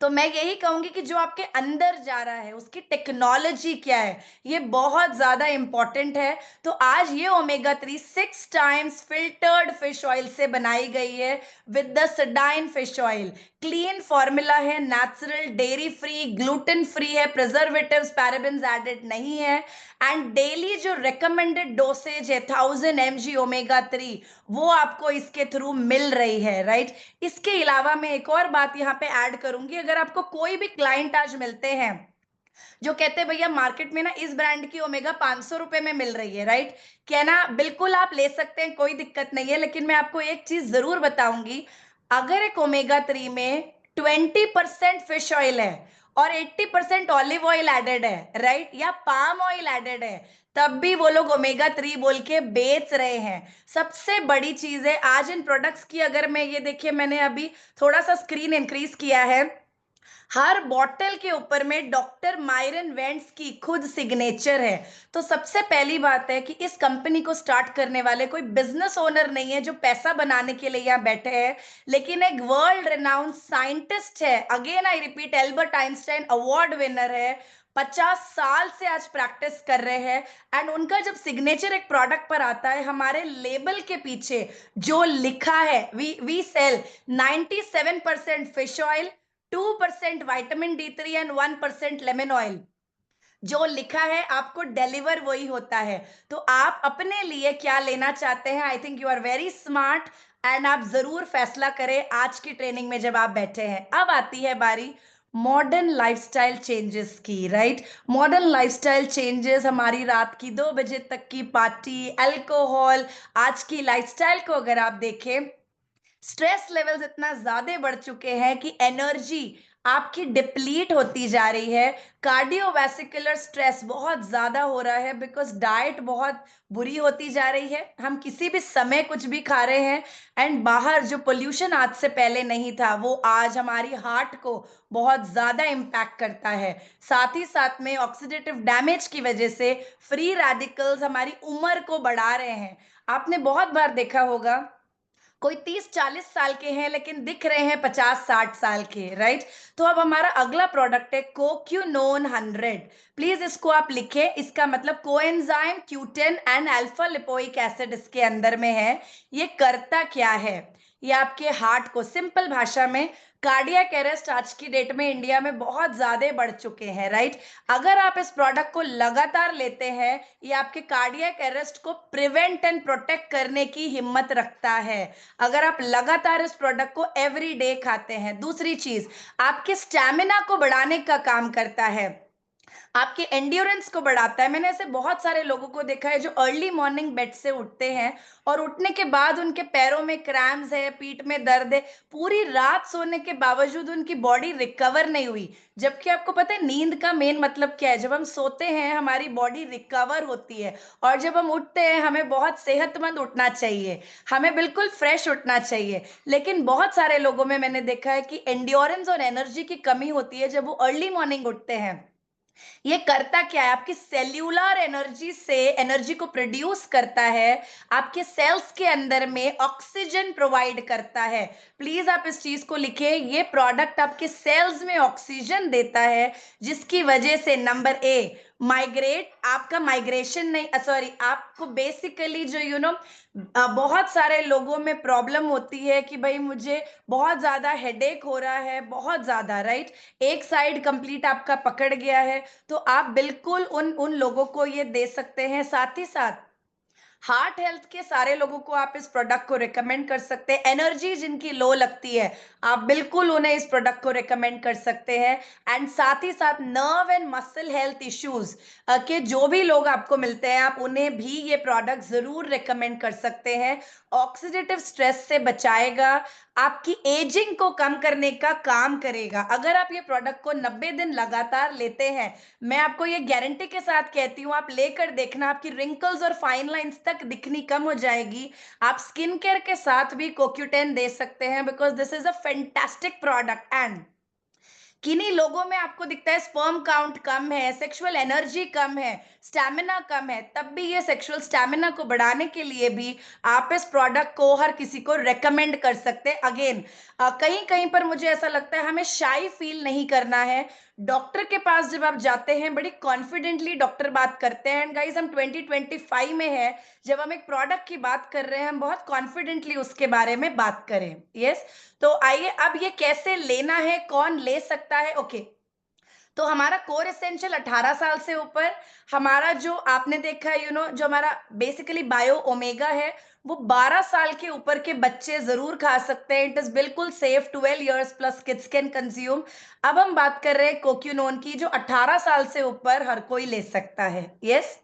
[SPEAKER 2] तो मैं यही कहूंगी कि जो आपके अंदर जा रहा है उसकी टेक्नोलॉजी क्या है, ये बहुत ज्यादा इंपॉर्टेंट है। तो आज ये omega 3 6 times filtered fish oil से बनाई गई है, with the sardine fish oil. Clean formula है, natural, dairy free, gluten free है, प्रिजर्वेटिव्स, पैराबेन्स एडेड नहीं है। एंड डेली जो रिकमेंडेड डोसेज है 1000 mg ओमेगा 3, वो आपको इसके थ्रू मिल रही है, राइट। इसके अलावा मैं एक और बात यहाँ पे ऐड करूंगी, अगर आपको कोई भी क्लाइंट आज मिलते हैं जो कहते हैं भैया मार्केट में ना इस ब्रांड की ओमेगा 500 रुपए में मिल रही है, राइट, कहना बिल्कुल आप ले सकते हैं, कोई दिक्कत नहीं है। लेकिन मैं आपको एक चीज जरूर बताऊंगी, अगर एक ओमेगा 3 में 20% फिश ऑयल है और 80% ऑलिव ऑयल एडेड है, राइट, या पाम ऑयल एडेड है, तब भी वो लोग ओमेगा 3 बोल के बेच रहे हैं। सबसे बड़ी चीज है आज इन प्रोडक्ट्स की, अगर मैं ये देखिए, मैंने अभी थोड़ा सा स्क्रीन इंक्रीज किया है, हर बॉटल के ऊपर में डॉक्टर मायरन वेंट्स की खुद सिग्नेचर है। तो सबसे पहली बात है कि इस कंपनी को स्टार्ट करने वाले कोई बिजनेस ओनर नहीं है जो पैसा बनाने के लिए यहाँ बैठे हैं, लेकिन एक वर्ल्ड रेनाउंड साइंटिस्ट है। Again I repeat, Albert Einstein award winner है। 50 साल से आज प्रैक्टिस कर रहे हैं। एंड उनका जब सिग्नेचर एक प्रोडक्ट पर आता है, हमारे लेबल के पीछे जो लिखा है, we sell 97% fish oil, 2% vitamin D3 and 1% lemon oil, जो लिखा है आपको डिलीवर वही होता है। तो आप अपने लिए क्या लेना चाहते हैं? I think you are very smart, and आप जरूर फैसला करें आज की ट्रेनिंग में जब आप बैठे हैं। अब आती है बारी मॉडर्न लाइफस्टाइल चेंजेस की, राइट? मॉडर्न लाइफस्टाइल चेंजेस, हमारी रात की 2 बजे तक की पार्टी, अल्कोहल, आज की लाइफस्टाइल को अगर आप देखें, स्ट्रेस लेवल्स इतना ज्यादा बढ़ चुके हैं कि एनर्जी आपकी डिप्लीट होती जा रही है। कार्डियोवैस्कुलर स्ट्रेस बहुत ज्यादा हो रहा है बिकॉज डाइट बहुत बुरी होती जा रही है। हम किसी भी समय कुछ भी खा रहे हैं, एंड बाहर जो पोल्यूशन आज से पहले नहीं था वो आज हमारी हार्ट को बहुत ज्यादा इम्पैक्ट करता है। साथ ही साथ में ऑक्सीडेटिव डैमेज की वजह से फ्री रेडिकल्स हमारी उम्र को बढ़ा रहे हैं। आपने बहुत बार देखा होगा, कोई 30-40 साल के हैं लेकिन दिख रहे हैं 50-60 साल के, राइट? तो अब हमारा अगला प्रोडक्ट है कोक्यूनोन 100। प्लीज इसको आप लिखें, इसका मतलब coenzyme Q ten and alpha lipoic acid इसके अंदर में है। ये करता क्या है? ये आपके हार्ट को, सिंपल भाषा में, कार्डियक अरेस्ट आज की डेट में इंडिया में बहुत ज्यादा बढ़ चुके हैं, राइट? अगर आप इस प्रोडक्ट को लगातार लेते हैं, ये आपके कार्डियक अरेस्ट को प्रिवेंट एंड प्रोटेक्ट करने की हिम्मत रखता है, अगर आप लगातार इस प्रोडक्ट को एवरी डे खाते हैं। दूसरी चीज, आपके स्टैमिना को बढ़ाने का काम करता है, आपके एंड्योरेंस को बढ़ाता है। मैंने ऐसे बहुत सारे लोगों को देखा है जो अर्ली मॉर्निंग बेड से उठते हैं और उठने के बाद उनके पैरों में क्रैम्स है, पीठ में दर्द है, पूरी रात सोने के बावजूद उनकी बॉडी रिकवर नहीं हुई। जबकि आपको पता है नींद का मेन मतलब क्या है? जब हम सोते हैं हमारी बॉडी रिकवर होती है, और जब हम उठते हैं हमें बहुत सेहतमंद उठना चाहिए, हमें बिल्कुल फ्रेश उठना चाहिए। लेकिन बहुत सारे लोगों में मैंने देखा है कि एंड्योरेंस और एनर्जी की कमी होती है जब वो अर्ली मॉर्निंग उठते हैं। ये करता क्या है? आपकी सेल्यूलर एनर्जी से एनर्जी को प्रोड्यूस करता है, आपके सेल्स के अंदर में ऑक्सीजन प्रोवाइड करता है। प्लीज आप इस चीज को लिखें, ये प्रोडक्ट आपके सेल्स में ऑक्सीजन देता है, जिसकी वजह से नंबर ए, माइग्रेट, आपका माइग्रेशन नहीं, सॉरी, आपको बेसिकली जो बहुत सारे लोगों में प्रॉब्लम होती है कि भाई मुझे बहुत ज्यादा हेडेक हो रहा है, बहुत ज्यादा, राइट? एक साइड कंप्लीट आपका पकड़ गया है, तो आप बिल्कुल उन उन लोगों को ये दे सकते हैं। साथ ही साथ हार्ट हेल्थ के सारे लोगों को आप इस प्रोडक्ट को रिकमेंड कर सकते हैं। एनर्जी जिनकी लो लगती है, आप बिल्कुल उन्हें इस प्रोडक्ट को रिकमेंड कर सकते हैं। एंड साथ ही साथ nerve and muscle health issues के जो भी लोग आपको मिलते हैं, आप उन्हें भी ये प्रोडक्ट जरूर रिकमेंड कर सकते हैं। ऑक्सीडेटिव स्ट्रेस से बचाएगा, आपकी एजिंग को कम करने का काम करेगा। अगर आप ये प्रोडक्ट को 90 दिन लगातार लेते हैं, मैं आपको ये गारंटी के साथ कहती हूँ, आप लेकर देखना, आपकी रिंकल्स और फाइन लाइंस तक दिखनी कम हो जाएगी। आप स्किन केयर के साथ भी कोक्यूटेन दे सकते हैं because this is a fantastic product. And किन्हीं लोगों में आपको दिखता है स्पर्म काउंट कम है, सेक्सुअल एनर्जी कम है, स्टैमिना कम है, तब भी ये सेक्सुअल स्टैमिना को बढ़ाने के लिए भी आप इस प्रोडक्ट को हर किसी को रेकमेंड कर सकते हैं। अगेन, कहीं कहीं पर मुझे ऐसा लगता है हमें शाई फील नहीं करना है। डॉक्टर के पास जब आप जाते हैं, बड़ी कॉन्फिडेंटली डॉक्टर बात करते हैं। एंड गाइस, हम 2025 में है, जब हम एक प्रोडक्ट की बात कर रहे हैं, हम बहुत कॉन्फिडेंटली उसके बारे में बात करें। यस, तो आइए, अब ये कैसे लेना है, कौन ले सकता है? ओके, तो हमारा कोर एसेंशियल 18 साल से ऊपर, हमारा जो आपने देखा है जो हमारा बेसिकली बायो ओमेगा है, वो 12 साल के ऊपर के बच्चे जरूर खा सकते हैं। इट इज बिल्कुल safe, 12 years plus kids can consume. अब हम बात कर रहे हैं कोक्यूनोन की, जो 18 साल से ऊपर हर कोई ले सकता है। यस,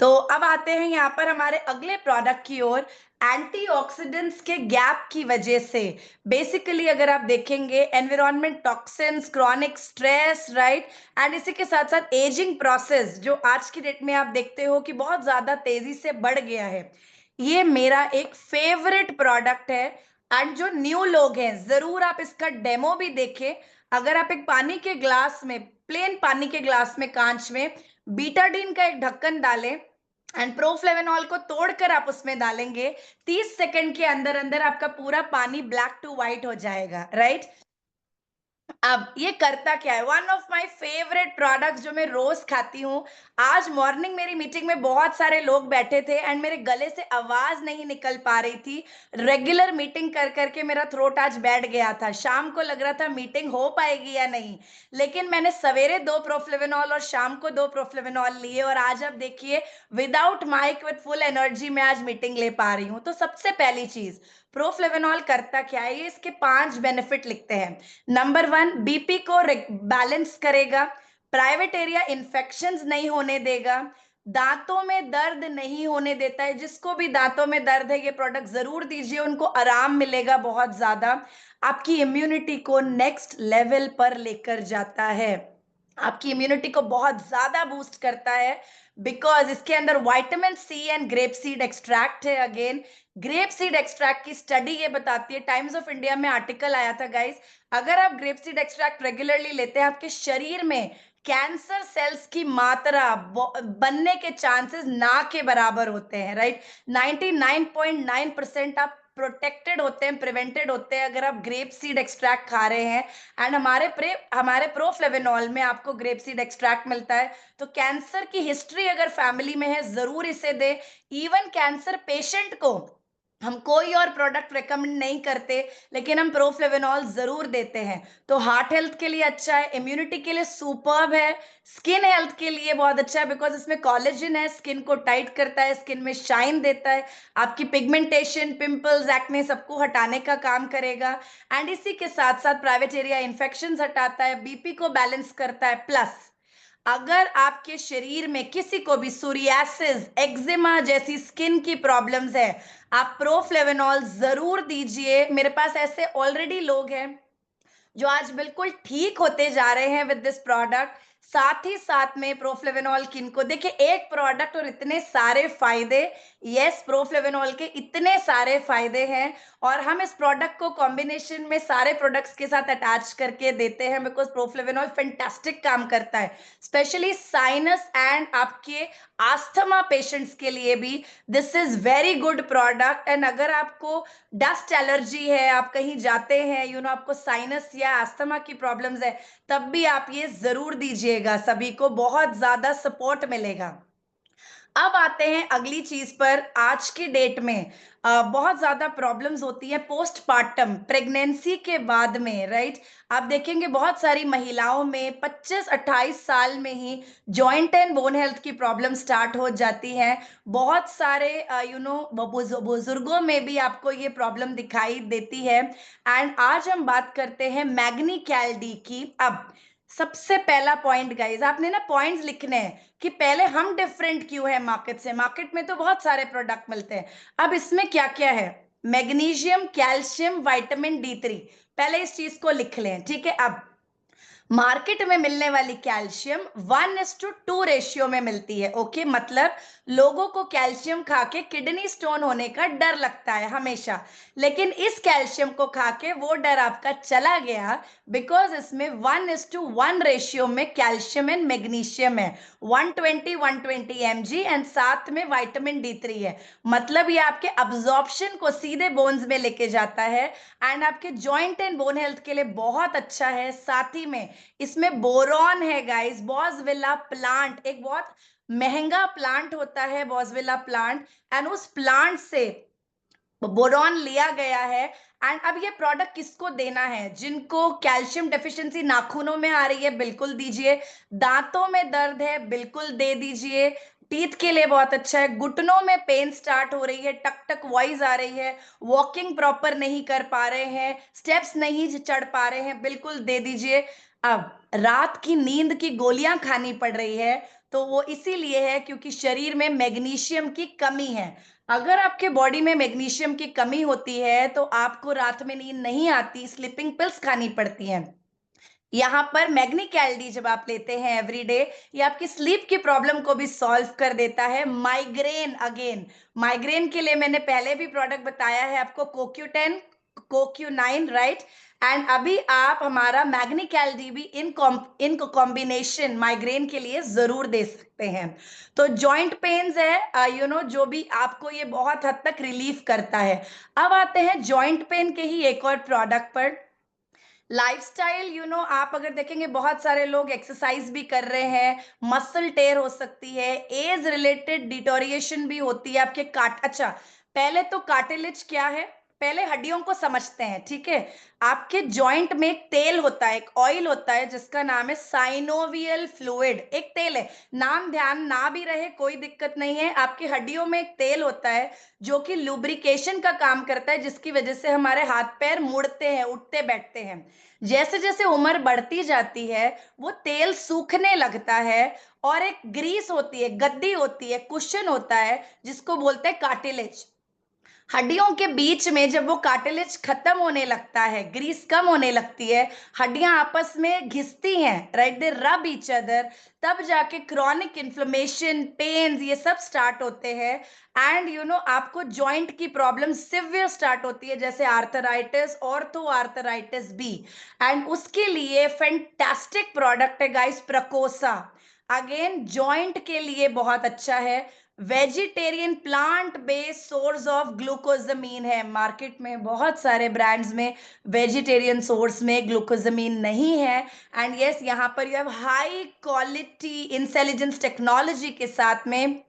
[SPEAKER 2] तो अब आते हैं यहाँ पर हमारे अगले प्रोडक्ट की ओर। एंटीऑक्सीडेंट्स के गैप की वजह से, बेसिकली अगर आप देखेंगे, environment toxins, chronic stress, right, and इसी के साथ साथ एजिंग प्रोसेस जो आज की डेट में आप देखते हो कि बहुत ज्यादा तेजी से बढ़ गया है, ये मेरा एक फेवरेट प्रोडक्ट है। एंड जो न्यू लोग हैं, जरूर आप इसका डेमो भी देखें। अगर आप एक पानी के ग्लास में, प्लेन पानी के ग्लास में, कांच में, बीटाडीन का एक ढक्कन डालें एंड प्रोफ्लेवेनॉल को तोड़कर आप उसमें डालेंगे, 30 सेकंड के अंदर अंदर आपका पूरा पानी ब्लैक टू व्हाइट हो जाएगा, राइट? अब ये करता क्या है, one of my favourite products जो मैं रोज खाती हूँ। आज मॉर्निंग मेरी मीटिंग में बहुत सारे लोग बैठे थे एंड मेरे गले से आवाज नहीं निकल पा रही थी। रेगुलर मीटिंग कर करके मेरा थ्रोट आज बैठ गया था, शाम को लग रहा था मीटिंग हो पाएगी या नहीं। लेकिन मैंने सवेरे 2 प्रोफ्लेवेनॉल और शाम को 2 प्रोफ्लेवेनॉल लिए और आज आप देखिए without mic with full energy मैं आज मीटिंग ले पा रही हूँ। तो सबसे पहली चीज, प्रोफ्लेवेनॉल करता क्या है, ये इसके 5 बेनिफिट लिखते हैं। नंबर 1, बीपी को बैलेंस करेगा, प्राइवेट एरिया इंफेक्शंस नहीं होने देगा, दांतों में दर्द नहीं होने देता है। जिसको भी दांतों में दर्द है ये प्रोडक्ट जरूर दीजिए, उनको आराम मिलेगा बहुत ज्यादा। आपकी इम्यूनिटी को नेक्स्ट लेवल पर लेकर जाता है, आपकी इम्यूनिटी को बहुत ज्यादा बूस्ट करता है, बिकॉज इसके अंदर vitamin C and grape seed extract है। अगेन ग्रेप सीड एक्सट्रैक्ट की स्टडी ये बताती है, टाइम्स ऑफ इंडिया में आर्टिकल आया था गाइस, अगर आप ग्रेप सीड एक्सट्रैक्ट रेगुलरली लेते हैं आपके शरीर में कैंसर सेल्स की मात्रा बनने के चांसेस ना के बराबर होते हैं, राइट? 99.9% आप प्रोटेक्टेड होते हैं, प्रिवेंटेड होते हैं अगर आप ग्रेप सीड एक्सट्रैक्ट खा रहे हैं। एंड हमारे प्रोफ्लेवेनॉल में आपको ग्रेप सीड एक्सट्रैक्ट मिलता है। तो कैंसर की हिस्ट्री अगर फैमिली में है जरूर इसे दे। इवन कैंसर पेशेंट को हम कोई और प्रोडक्ट रेकमेंड नहीं करते, लेकिन हम प्रोफ्लेवेनॉल जरूर देते हैं। तो हार्ट हेल्थ के लिए अच्छा है, इम्यूनिटी के लिए सुपर्ब है, स्किन हेल्थ के लिए बहुत अच्छा है बिकॉज इसमें कोलेजन है, स्किन को टाइट करता है, स्किन में शाइन देता है, आपकी पिगमेंटेशन, पिंपल्स, एक्ने सबको हटाने का काम करेगा। एंड इसी के साथ साथ प्राइवेट एरिया इंफेक्शन हटाता है, बीपी को बैलेंस करता है। प्लस अगर आपके शरीर में किसी को भी सोरियासिस, एक्जिमा जैसी स्किन की प्रॉब्लम्स है, आप प्रोफ्लेवेनॉल जरूर दीजिए। मेरे पास ऐसे ऑलरेडी लोग हैं जो आज बिल्कुल ठीक होते जा रहे हैं विद दिस प्रोडक्ट। साथ ही साथ में प्रोफ्लेवेनॉल किनको, देखिए एक प्रोडक्ट और इतने सारे फायदे। यस, प्रोफ्लेवेनॉल के इतने सारे फायदे हैं और हम इस प्रोडक्ट को कॉम्बिनेशन में सारे प्रोडक्ट्स के साथ अटैच करके देते हैं बिकॉज प्रोफ्लेवेनॉल फैंटास्टिक काम करता है, स्पेशली साइनस एंड आपके आस्थमा पेशेंट्स के लिए भी this is very good product. And अगर आपको डस्ट एलर्जी है, आप कहीं जाते हैं, आपको साइनस या अस्थमा की प्रॉब्लम्स है, तब भी आप ये जरूर दीजिएगा, सभी को बहुत ज्यादा सपोर्ट मिलेगा। अब आते हैं अगली चीज पर। आज की डेट में बहुत ज्यादा प्रॉब्लम्स होती है पोस्टपार्टम, प्रेगनेंसी के बाद में, राइट? आप देखेंगे बहुत सारी महिलाओं में 25-28 साल में ही जॉइंट एंड बोन हेल्थ की प्रॉब्लम स्टार्ट हो जाती है। बहुत सारे बुजुर्गों में भी आपको ये प्रॉब्लम दिखाई देती है। एंड आज हम बात करते हैं मैग्नी कैल डी की। अब सबसे पहला पॉइंट गाइस, आपने ना पॉइंट्स लिखने हैं कि पहले हम डिफरेंट क्यों है मार्केट से। मार्केट में तो बहुत सारे प्रोडक्ट मिलते हैं, अब इसमें क्या क्या है, मैग्नीशियम, कैल्शियम, विटामिन D3, पहले इस चीज को लिख लें, ठीक है? अब मार्केट में मिलने वाली कैल्शियम 1:2 रेशियो में मिलती है। ओके, मतलब लोगों को कैल्शियम खा के किडनी स्टोन होने का डर लगता है हमेशा, लेकिन इस कैल्शियम को खा के वो डर आपका चला गया बिकॉज इसमें 1:1 रेशियो में कैल्शियम एंड मैग्नीशियम है, 120 mg एंड साथ में विटामिन D3 है। मतलब ये आपके अब्जॉर्प्शन को सीधे बोन्स में लेके जाता है एंड आपके जॉइंट एंड बोन हेल्थ के लिए बहुत अच्छा है। साथ ही में इसमें बोरॉन है गाइस, बॉसविला प्लांट एक बहुत महंगा प्लांट होता है, बॉसविला प्लांट, एंड उस प्लांट से बोरॉन लिया गया है। एंड अब ये प्रोडक्ट किसको देना है, जिनको कैल्शियम डेफिशिएंसी नाखूनों में आ रही है बिल्कुल दीजिए, दांतों में दर्द है बिल्कुल दे दीजिए, टीथ के लिए बहुत अच्छा है, घुटनों में पेन स्टार्ट हो रही है, टक टक वॉइस आ रही है, वॉकिंग प्रॉपर नहीं कर पा रहे हैं, स्टेप्स नहीं चढ़ पा रहे हैं, बिल्कुल दे दीजिए। अब रात की नींद की गोलियां खानी पड़ रही है तो वो इसीलिए है क्योंकि शरीर में मैग्नीशियम की कमी है। अगर आपके बॉडी में मैग्नीशियम की कमी होती है तो आपको रात में नींद नहीं आती, स्लीपिंग पिल्स खानी पड़ती हैं। यहाँ पर मैग्नी कैल्डी जब आप लेते हैं एवरीडे, ये आपकी स्लीप की प्रॉब्लम को भी सॉल्व कर देता है। माइग्रेन, अगेन माइग्रेन के लिए मैंने पहले भी प्रोडक्ट बताया है आपको, कोक्यूटेन, CoQ9, राइट। एंड अभी आप हमारा मैग्नीकैल डीबी इन कॉम्बिनेशन माइग्रेन के लिए जरूर दे सकते हैं। तो जॉइंट पेन्स है जो भी आपको ये बहुत हद तक रिलीफ करता है। अब आते हैं जॉइंट पेन के ही एक और प्रोडक्ट पर। लाइफस्टाइल आप अगर देखेंगे बहुत सारे लोग एक्सरसाइज भी कर रहे हैं, मसल टेयर हो सकती है, एज रिलेटेड डिटोरिएशन भी होती है आपके काट। अच्छा, पहले तो कार्टिलेज क्या है, पहले हड्डियों को समझते हैं, ठीक है। आपके जॉइंट में एक तेल होता है, एक ऑयल होता है जिसका नाम है साइनोवियल फ्लूइड। एक तेल है, नाम ध्यान ना भी रहे कोई दिक्कत नहीं है। आपकी हड्डियों में एक तेल होता है जो कि लुब्रिकेशन का काम करता है, जिसकी वजह से हमारे हाथ पैर मुड़ते हैं, उठते बैठते हैं। जैसे जैसे उम्र बढ़ती जाती है वो तेल सूखने लगता है और एक ग्रीस होती है, गद्दी होती है, कुशन होता है जिसको बोलते हैं कार्टिलेज। हड्डियों के बीच में जब वो कार्टिलेज खत्म होने लगता है, ग्रीस कम होने लगती है, हड्डियां आपस में घिसती हैं, राइट, दे रब ईच अदर, तब जाके क्रॉनिक इन्फ्लेमेशन, पेन्स, ये सब स्टार्ट होते हैं। एंड आपको जॉइंट की प्रॉब्लम सिवियर स्टार्ट होती है, जैसे आर्थराइटिस, ऑर्थो आर्थराइटिस बी। एंड उसके लिए फैंटास्टिक प्रोडक्ट है गाइस, प्रकोसा। अगेन जॉइंट के लिए बहुत अच्छा है। Vegetarian plant based source of glucosamine है। मार्केट में बहुत सारे ब्रांड्स में वेजिटेरियन सोर्स में ग्लूकोजमीन नहीं है। एंड यस, यहाँ पर you have high quality intelligence technology के साथ में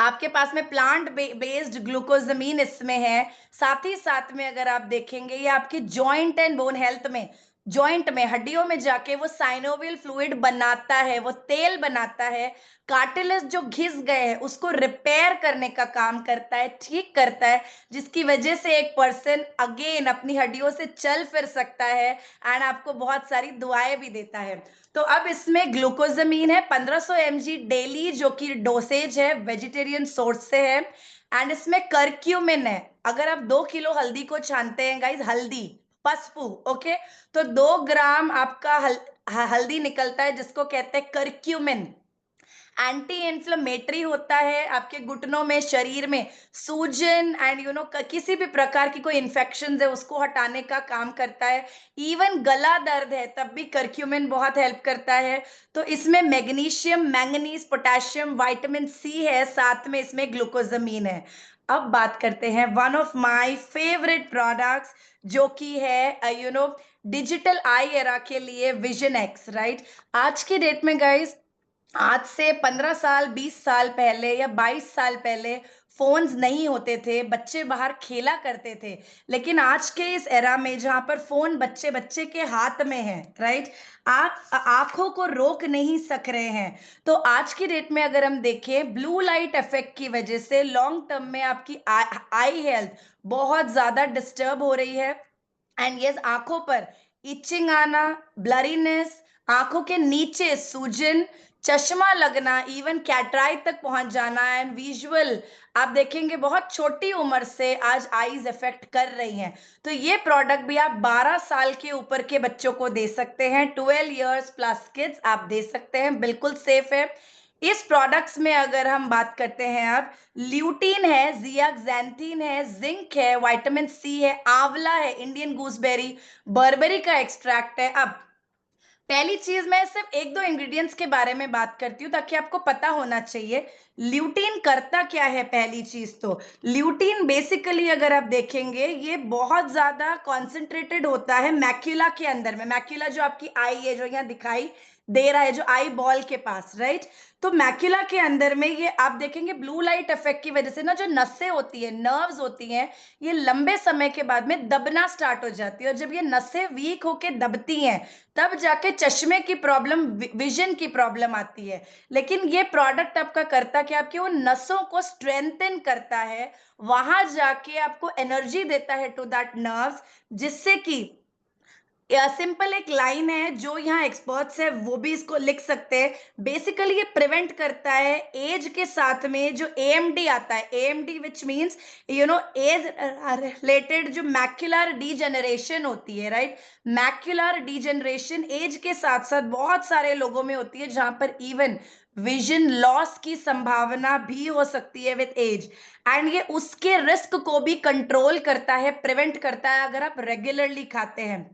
[SPEAKER 2] आपके पास में प्लांट बेस्ड ग्लूकोजमीन इसमें है। साथ ही साथ में अगर आप देखेंगे ये आपकी जॉइंट एंड बोन हेल्थ में, जॉइंट में, हड्डियों में जाके वो साइनोवियल फ्लूइड बनाता है, वो तेल बनाता है। कार्टिलेज जो घिस गए हैं उसको रिपेयर करने का काम करता है, ठीक करता है, जिसकी वजह से एक पर्सन अगेन अपनी हड्डियों से चल फिर सकता है एंड आपको बहुत सारी दुआएं भी देता है। तो अब इसमें ग्लूकोजमीन है 1500 mg डेली, जो कि डोसेज है, वेजिटेरियन सोर्स से है। एंड इसमें करक्यूमिन है। अगर आप 2 किलो हल्दी को छानते हैं गाइज, हल्दी, पसपू, ओके, तो 2 ग्राम आपका हल्दी निकलता है जिसको कहते हैं करक्यूमिन। एंटी इन्फ्लेमेटरी होता है, आपके घुटनों में, शरीर में सूजन एंड किसी भी प्रकार की कोई इन्फेक्शन है उसको हटाने का काम करता है। इवन गला दर्द है तब भी करक्यूमिन बहुत हेल्प करता है। तो इसमें magnesium, manganese, potassium, vitamin C है, साथ में इसमें ग्लूकोजमीन है। अब बात करते हैं one of my favourite products, जो कि है डिजिटल आई एरा के लिए विजन एक्स, राइट। आज की डेट में गाइस, आज से 15 साल, 20 साल पहले या 22 साल पहले फोन्स नहीं होते थे, बच्चे बाहर खेला करते थे। लेकिन आज के इस एरा में जहां पर फोन बच्चे बच्चे के हाथ में है, राइट, आप आंखों को रोक नहीं सक रहे हैं। तो आज की डेट में अगर हम देखें, ब्लू लाइट इफेक्ट की वजह से लॉन्ग टर्म में आपकी आई हेल्थ बहुत ज्यादा डिस्टर्ब हो रही है। एंड यस, आंखों पर इचिंग आना, ब्लरीनेस, आंखों के नीचे सूजन, चश्मा लगना, इवन कैटराइट तक पहुंच जाना एंड विजुअल, आप देखेंगे बहुत छोटी उम्र से आज आईज इफेक्ट कर रही हैं। तो ये प्रोडक्ट भी आप 12 साल के ऊपर के बच्चों को दे सकते हैं, 12 इयर्स प्लस किड्स आप दे सकते हैं, बिल्कुल सेफ है। इस प्रोडक्ट्स में अगर हम बात करते हैं, आप ल्यूटीन है, जियाक्सैंथीन है, जिंक है, विटामिन सी है, आंवला है, इंडियन गूसबेरी, बर्बेरी का एक्सट्रैक्ट है। अब पहली चीज, मैं सिर्फ एक दो इंग्रेडिएंट्स के बारे में बात करती हूँ ताकि आपको पता होना चाहिए ल्यूटीन करता क्या है। पहली चीज तो ल्यूटीन बेसिकली अगर आप देखेंगे ये बहुत ज्यादा कॉन्सेंट्रेटेड होता है मैक्यूला के अंदर में। मैक्यूला जो आपकी आई है, जो यहाँ दिखाई दे रहा है, जो आई बॉल के पास, राइट। तो मैक्यूला के अंदर में ये आप देखेंगे ब्लू लाइट इफेक्ट की वजह से ना, जो नसें होती है, नर्व्स होती हैं, ये लंबे समय के बाद में दबना स्टार्ट हो जाती है। और जब ये नसें वीक होके दबती हैं तब जाके चश्मे की प्रॉब्लम, विजन की प्रॉब्लम आती है। लेकिन ये प्रोडक्ट आपका करता क्या, आपकी वो नसों को स्ट्रेंथन करता है, वहां जाके आपको एनर्जी देता है टू दैट नर्व्स, जिससे कि सिंपल एक लाइन है जो यहाँ एक्सपर्ट्स है वो भी इसको लिख सकते हैं। बेसिकली ये प्रिवेंट करता है एज के साथ में जो एएमडी आता है, AMD which means age related जो मैक्युलर डीजेनरेशन होती है, राइट। मैक्युलर डीजेनरेशन एज के साथ साथ बहुत सारे लोगों में होती है, जहां पर इवन विजन लॉस की संभावना भी हो सकती है विद एज। एंड ये उसके रिस्क को भी कंट्रोल करता है, प्रिवेंट करता है, अगर आप रेगुलरली खाते हैं।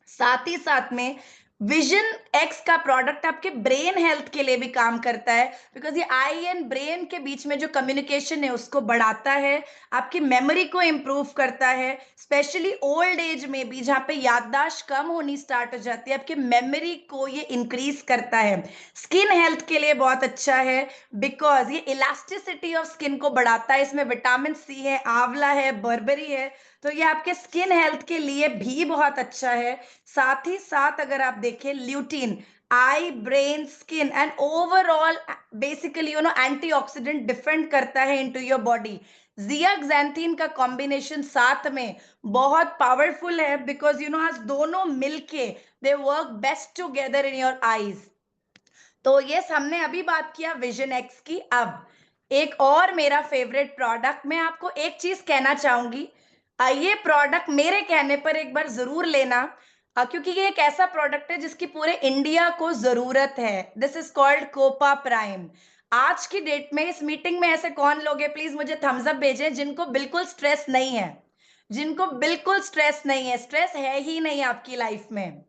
[SPEAKER 2] साथ ही साथ में विजन एक्स का प्रोडक्ट आपके ब्रेन हेल्थ के लिए भी काम करता है, बिकॉज ये आई एंड ब्रेन के बीच में जो कम्युनिकेशन है उसको बढ़ाता है, आपकी मेमोरी को इंप्रूव करता है, स्पेशली ओल्ड एज में भी जहां पे याददाश्त कम होनी स्टार्ट हो जाती है, आपकी मेमोरी को ये इंक्रीज करता है। स्किन हेल्थ के लिए बहुत अच्छा है, बिकॉज ये इलास्टिसिटी ऑफ स्किन को बढ़ाता है, इसमें विटामिन सी है, आंवला है, बर्बरी है, तो ये आपके स्किन हेल्थ के लिए भी बहुत अच्छा है। साथ ही साथ अगर आप देखें lutein, I brain skin and overall basically antioxidant defend करता है इनटू योर बॉडी। जियाक्सैंथीन का कॉम्बिनेशन साथ में बहुत पावरफुल है, बिकॉज आज दोनों मिलके they work best together in your eyes. तो ये हमने अभी बात किया विजन एक्स की। अब एक और मेरा फेवरेट प्रोडक्ट, मैं आपको एक चीज कहना चाहूंगी, ये प्रोडक्ट मेरे कहने पर एक बार जरूर लेना, क्योंकि ये एक ऐसा प्रोडक्ट है जिसकी पूरे इंडिया को जरूरत है। This is called Copa Prime. आज की डेट में इस मीटिंग में ऐसे कौन लोग हैं, प्लीज मुझे थम्स अप भेजें, जिनको बिल्कुल स्ट्रेस नहीं है, जिनको बिल्कुल स्ट्रेस नहीं है, स्ट्रेस है ही नहीं आपकी लाइफ में,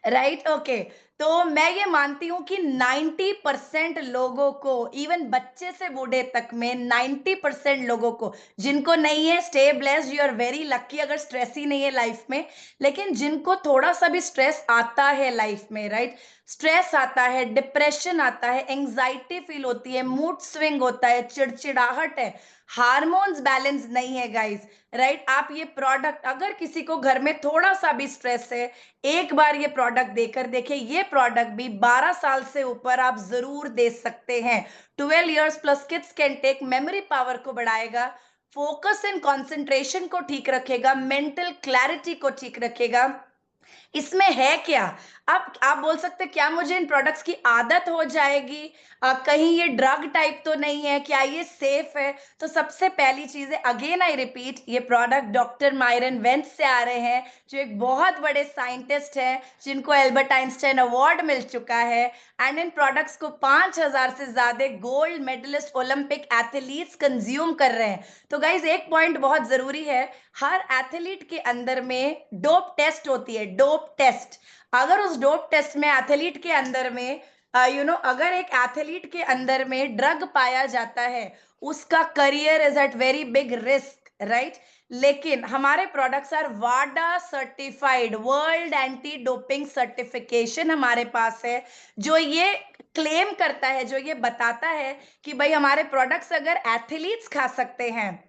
[SPEAKER 2] राइट। ओके, तो मैं ये मानती हूं कि 90% लोगों को, इवन बच्चे से बूढ़े तक में 90% लोगों को, जिनको नहीं है stay blessed, you are very lucky अगर स्ट्रेस ही नहीं है लाइफ में। लेकिन जिनको थोड़ा सा भी स्ट्रेस आता है लाइफ में, राइट, स्ट्रेस आता है, डिप्रेशन आता है, एंजाइटी फील होती है, मूड स्विंग होता है, चिड़चिड़ाहट है, हार्मोन्स बैलेंस नहीं है गाइस, राइट, आप ये प्रोडक्ट, अगर किसी को घर में थोड़ा सा भी स्ट्रेस है, एक बार ये प्रोडक्ट देकर देखिए। ये प्रोडक्ट भी 12 साल से ऊपर आप जरूर दे सकते हैं। 12 years plus kids can take, memory power को बढ़ाएगा, फोकस एंड कंसंट्रेशन को ठीक रखेगा, मेंटल क्लैरिटी को ठीक रखेगा। इसमें है क्या? अब आप बोल सकते हैं क्या मुझे इन प्रोडक्ट्स की आदत हो जाएगी, कहीं ये ड्रग टाइप तो नहीं है, क्या ये सेफ है? तो सबसे पहली चीज है, अगेन आई रिपीट, ये प्रोडक्ट डॉक्टर मायरन वेंस से आ रहे हैं, जो एक बहुत बड़े साइंटिस्ट हैं, जिनको एल्बर्ट आइंस्टाइन अवार्ड मिल चुका है। एंड इन प्रोडक्ट्स को 5000 से ज्यादा gold medallist Olympic athletes consume कर रहे हैं। तो गाइज एक पॉइंट बहुत जरूरी है, हर एथलीट के अंदर में डोप टेस्ट होती है, डोप टेस्ट। अगर उस डोप टेस्ट में एथलीट के अंदर में अगर एक एथलीट के अंदर में ड्रग पाया जाता है, उसका career is at very big risk, right. लेकिन हमारे प्रोडक्ट्स आर वाडा certified, world anti doping certification हमारे पास है, जो ये क्लेम करता है, जो ये बताता है कि भाई हमारे प्रोडक्ट्स अगर एथलीट्स खा सकते हैं,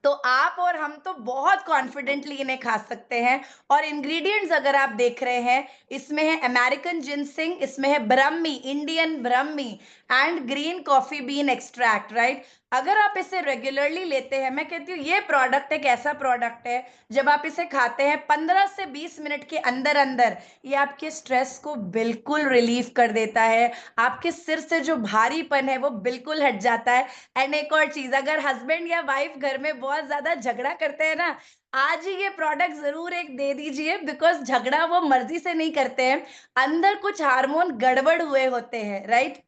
[SPEAKER 2] तो आप और हम तो बहुत कॉन्फिडेंटली इन्हें खा सकते हैं। और इंग्रेडिएंट्स अगर आप देख रहे हैं, इसमें है अमेरिकन जिनसिंग, इसमें है Brahmi, Indian Brahmi and green coffee bean extract, right. अगर आप इसे रेगुलरली लेते हैं, मैं कहती हूँ ये प्रोडक्ट एक ऐसा प्रोडक्ट है, जब आप इसे खाते हैं 15 से 20 मिनट के अंदर अंदर ये आपके स्ट्रेस को बिल्कुल रिलीव कर देता है, आपके सिर से जो भारीपन है वो बिल्कुल हट जाता है। एंड एक और चीज, अगर हस्बैंड या वाइफ घर में बहुत ज्यादा झगड़ा करते हैं ना, आज ही ये प्रोडक्ट जरूर एक दे दीजिए, बिकॉज झगड़ा वो मर्जी से नहीं करते हैं, अंदर कुछ हार्मोन गड़बड़ हुए होते हैं, राइट।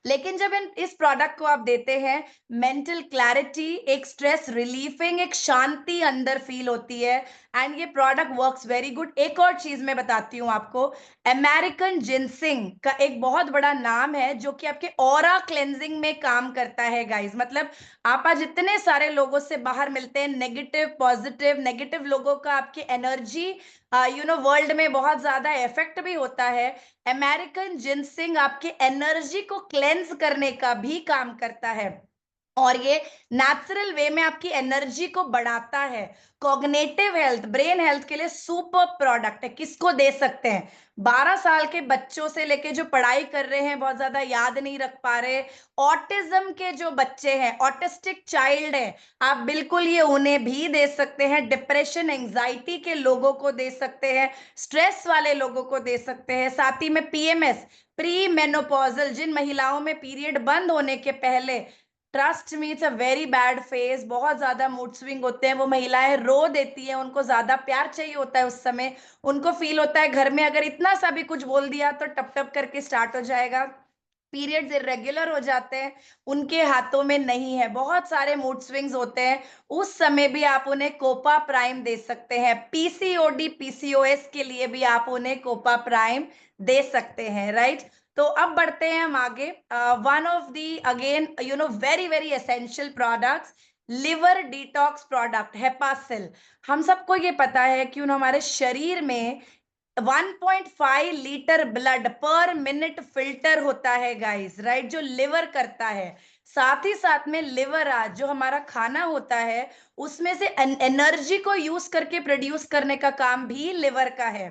[SPEAKER 2] लेकिन जब इस प्रोडक्ट को आप देते हैं, मेंटल क्लैरिटी, एक स्ट्रेस रिलीफिंग, एक शांति अंदर फील होती है। एंड ये प्रोडक्ट वर्क्स वेरी गुड। एक और चीज मैं बताती हूँ आपको, अमेरिकन जिनसिंग का एक बहुत बड़ा नाम है, जो कि आपके ऑरा क्लेंजिंग में काम करता है गाइस। मतलब आप आज इतने सारे लोगों से बाहर मिलते हैं, नेगेटिव पॉजिटिव, नेगेटिव लोगों का आपकी एनर्जी वर्ल्ड में बहुत ज्यादा इफेक्ट भी होता है। अमेरिकन जिनसिंग आपके एनर्जी को क्लेंस करने का भी काम करता है। और ये नेचुरल वे में आपकी एनर्जी को बढ़ाता है। कॉग्निटिव हेल्थ, ब्रेन हेल्थ के लिए सुपर प्रोडक्ट है। किसको दे सकते हैं? 12 साल के बच्चों से लेके जो पढ़ाई कर रहे हैं, बहुत ज्यादा याद नहीं रख पा रहे, ऑटिज्म के जो बच्चे हैं, ऑटिस्टिक चाइल्ड है, आप बिल्कुल ये उन्हें भी दे सकते हैं। डिप्रेशन एंजाइटी के लोगों को दे सकते हैं, स्ट्रेस वाले लोगों को दे सकते हैं। साथ ही में पीएमएस, प्री मेनोपॉजल, जिन महिलाओं में पीरियड बंद होने के पहले, trust me it's a very bad phase, बहुत ज्यादा मूड स्विंग होते हैं, वो महिलाएं रो देती हैं, उनको ज्यादा प्यार चाहिए होता है उस समय, उनको फील होता है घर में अगर इतना सा भी कुछ बोल दिया तो टप टप करके स्टार्ट हो जाएगा, पीरियड्स इरेगुलर हो जाते हैं, उनके हाथों में नहीं है, बहुत सारे मूड स्विंग्स होते हैं, उस समय भी आप उन्हें कोपा प्राइम दे सकते हैं। पीसीओडी पीसीओएस के लिए भी आप उन्हें कोपा प्राइम दे सकते हैं, राइट। तो अब बढ़ते हैं हम आगे। One of the again very very essential products, liver detox product Hepasil. हम सबको ये पता है कि हमारे शरीर में 1.5 लीटर ब्लड पर मिनट फिल्टर होता है गाइस, राइट, जो लिवर करता है। साथ ही साथ में लिवर आज जो हमारा खाना होता है उसमें से एनर्जी को यूज करके प्रोड्यूस करने का काम भी लिवर का है।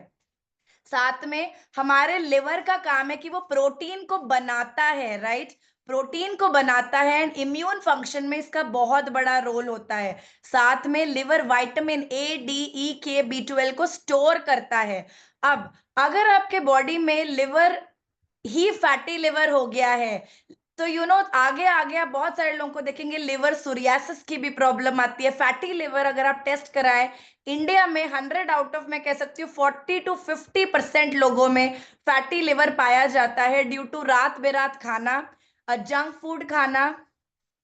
[SPEAKER 2] साथ में हमारे लिवर का काम है कि वो प्रोटीन को बनाता है, राइट, प्रोटीन को बनाता है, एंड इम्यून फंक्शन में इसका बहुत बड़ा रोल होता है। साथ में liver vitamin A, D, E, के, बी12 को स्टोर करता है। अब अगर आपके बॉडी में लिवर ही फैटी लिवर हो गया है तो आगे आगे आप बहुत सारे लोगों को देखेंगे लिवर सोरियासिस की भी प्रॉब्लम आती है। फैटी लिवर अगर आप टेस्ट कराएं, इंडिया में 100 आउट ऑफ, मैं कह सकती हूँ 40 to 50% लोगों में फैटी लिवर पाया जाता है, ड्यू टू रात बेरात खाना, जंक फूड खाना,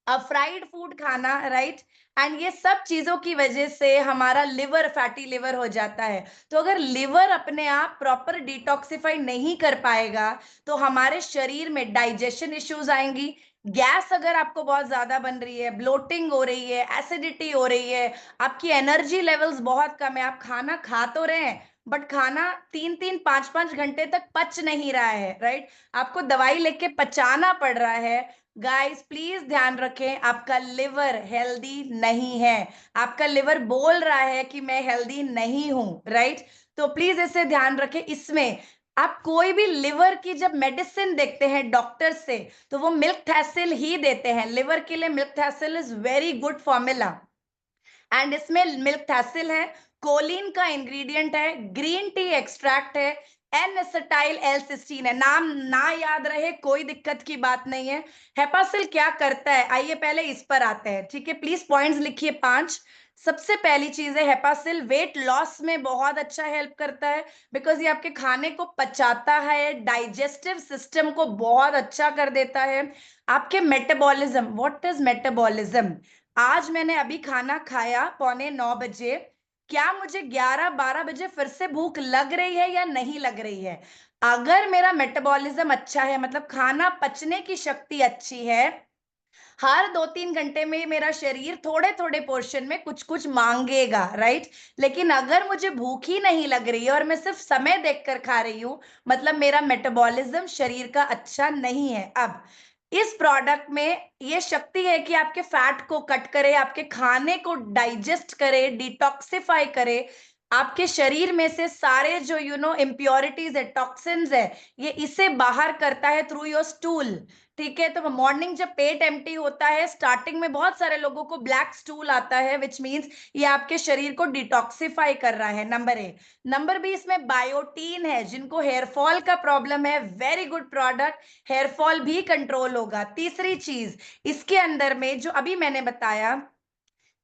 [SPEAKER 2] फ्राइड फूड खाना, राइट। एंड ये सब चीजों की वजह से हमारा लिवर फैटी लिवर हो जाता है। तो अगर लिवर अपने आप प्रॉपर डिटॉक्सिफाई नहीं कर पाएगा तो हमारे शरीर में डाइजेशन इश्यूज आएंगी। गैस अगर आपको बहुत ज्यादा बन रही है, ब्लोटिंग हो रही है, एसिडिटी हो रही है, आपकी एनर्जी लेवल्स बहुत कम है, आप खाना खा तो रहे हैं बट खाना 3-3, 5-5 घंटे तक पच नहीं रहा है, राइट, आपको दवाई लेके पचाना पड़ रहा है, गाइस प्लीज ध्यान रखें, आपका लिवर हेल्दी नहीं है। आपका लिवर बोल रहा है कि मैं हेल्दी नहीं हूं, राइट। तो प्लीज इसे ध्यान रखें। इसमें आप कोई भी लिवर की जब मेडिसिन देखते हैं डॉक्टर से तो वो मिल्क थैसिल ही देते हैं। लिवर के लिए milk thistle is very good formula, and इसमें मिल्क थैसिल है, कोलिन का इंग्रेडिएंट है, ग्रीन टी एक्सट्रैक्ट है, एन एसिटाइल एल सिस्टीन है। नाम ना याद रहे कोई दिक्कत की बात नहीं है। हेपासिल क्या करता है, आइए पहले इस पर आते हैं, ठीक है, प्लीज पॉइंट्स लिखिए 5। सबसे पहली चीज है हेपासिल वेट लॉस में बहुत अच्छा हेल्प करता है, बिकॉज ये आपके खाने को पचाता है, डाइजेस्टिव सिस्टम को बहुत अच्छा कर देता है। आपके मेटाबॉलिज्म, व्हाट इज मेटाबॉलिज्म, आज मैंने अभी खाना खाया 8:45 बजे, क्या मुझे 11-12 बजे फिर से भूख लग रही है या नहीं लग रही है? अगर मेरा मेटाबॉलिज्म अच्छा है, मतलब खाना पचने की शक्ति अच्छी है, हर 2-3 घंटे में मेरा शरीर थोड़े थोड़े पोर्शन में कुछ कुछ मांगेगा, राइट। लेकिन अगर मुझे भूख ही नहीं लग रही है और मैं सिर्फ समय देखकर खा रही हूं, मतलब मेरा मेटाबॉलिज्म शरीर का अच्छा नहीं है। अब इस प्रोडक्ट में ये शक्ति है कि आपके फैट को कट करे, आपके खाने को डाइजेस्ट करे, डिटॉक्सिफाई करे, आपके शरीर में से सारे जो इम्प्योरिटीज है, टॉक्सिन्स है, ये इसे बाहर करता है थ्रू योर स्टूल। ठीक है, तो मॉर्निंग जब पेट एम्प्टी होता है, स्टार्टिंग में बहुत सारे लोगों को ब्लैक स्टूल आता है, विच मींस ये आपके शरीर को डिटॉक्सिफाई कर रहा है, नंबर ए। नंबर बी, इसमें बायोटीन है, जिनको हेयर फॉल का प्रॉब्लम है, very good product, hair fall भी कंट्रोल होगा। तीसरी चीज, इसके अंदर में जो अभी मैंने बताया,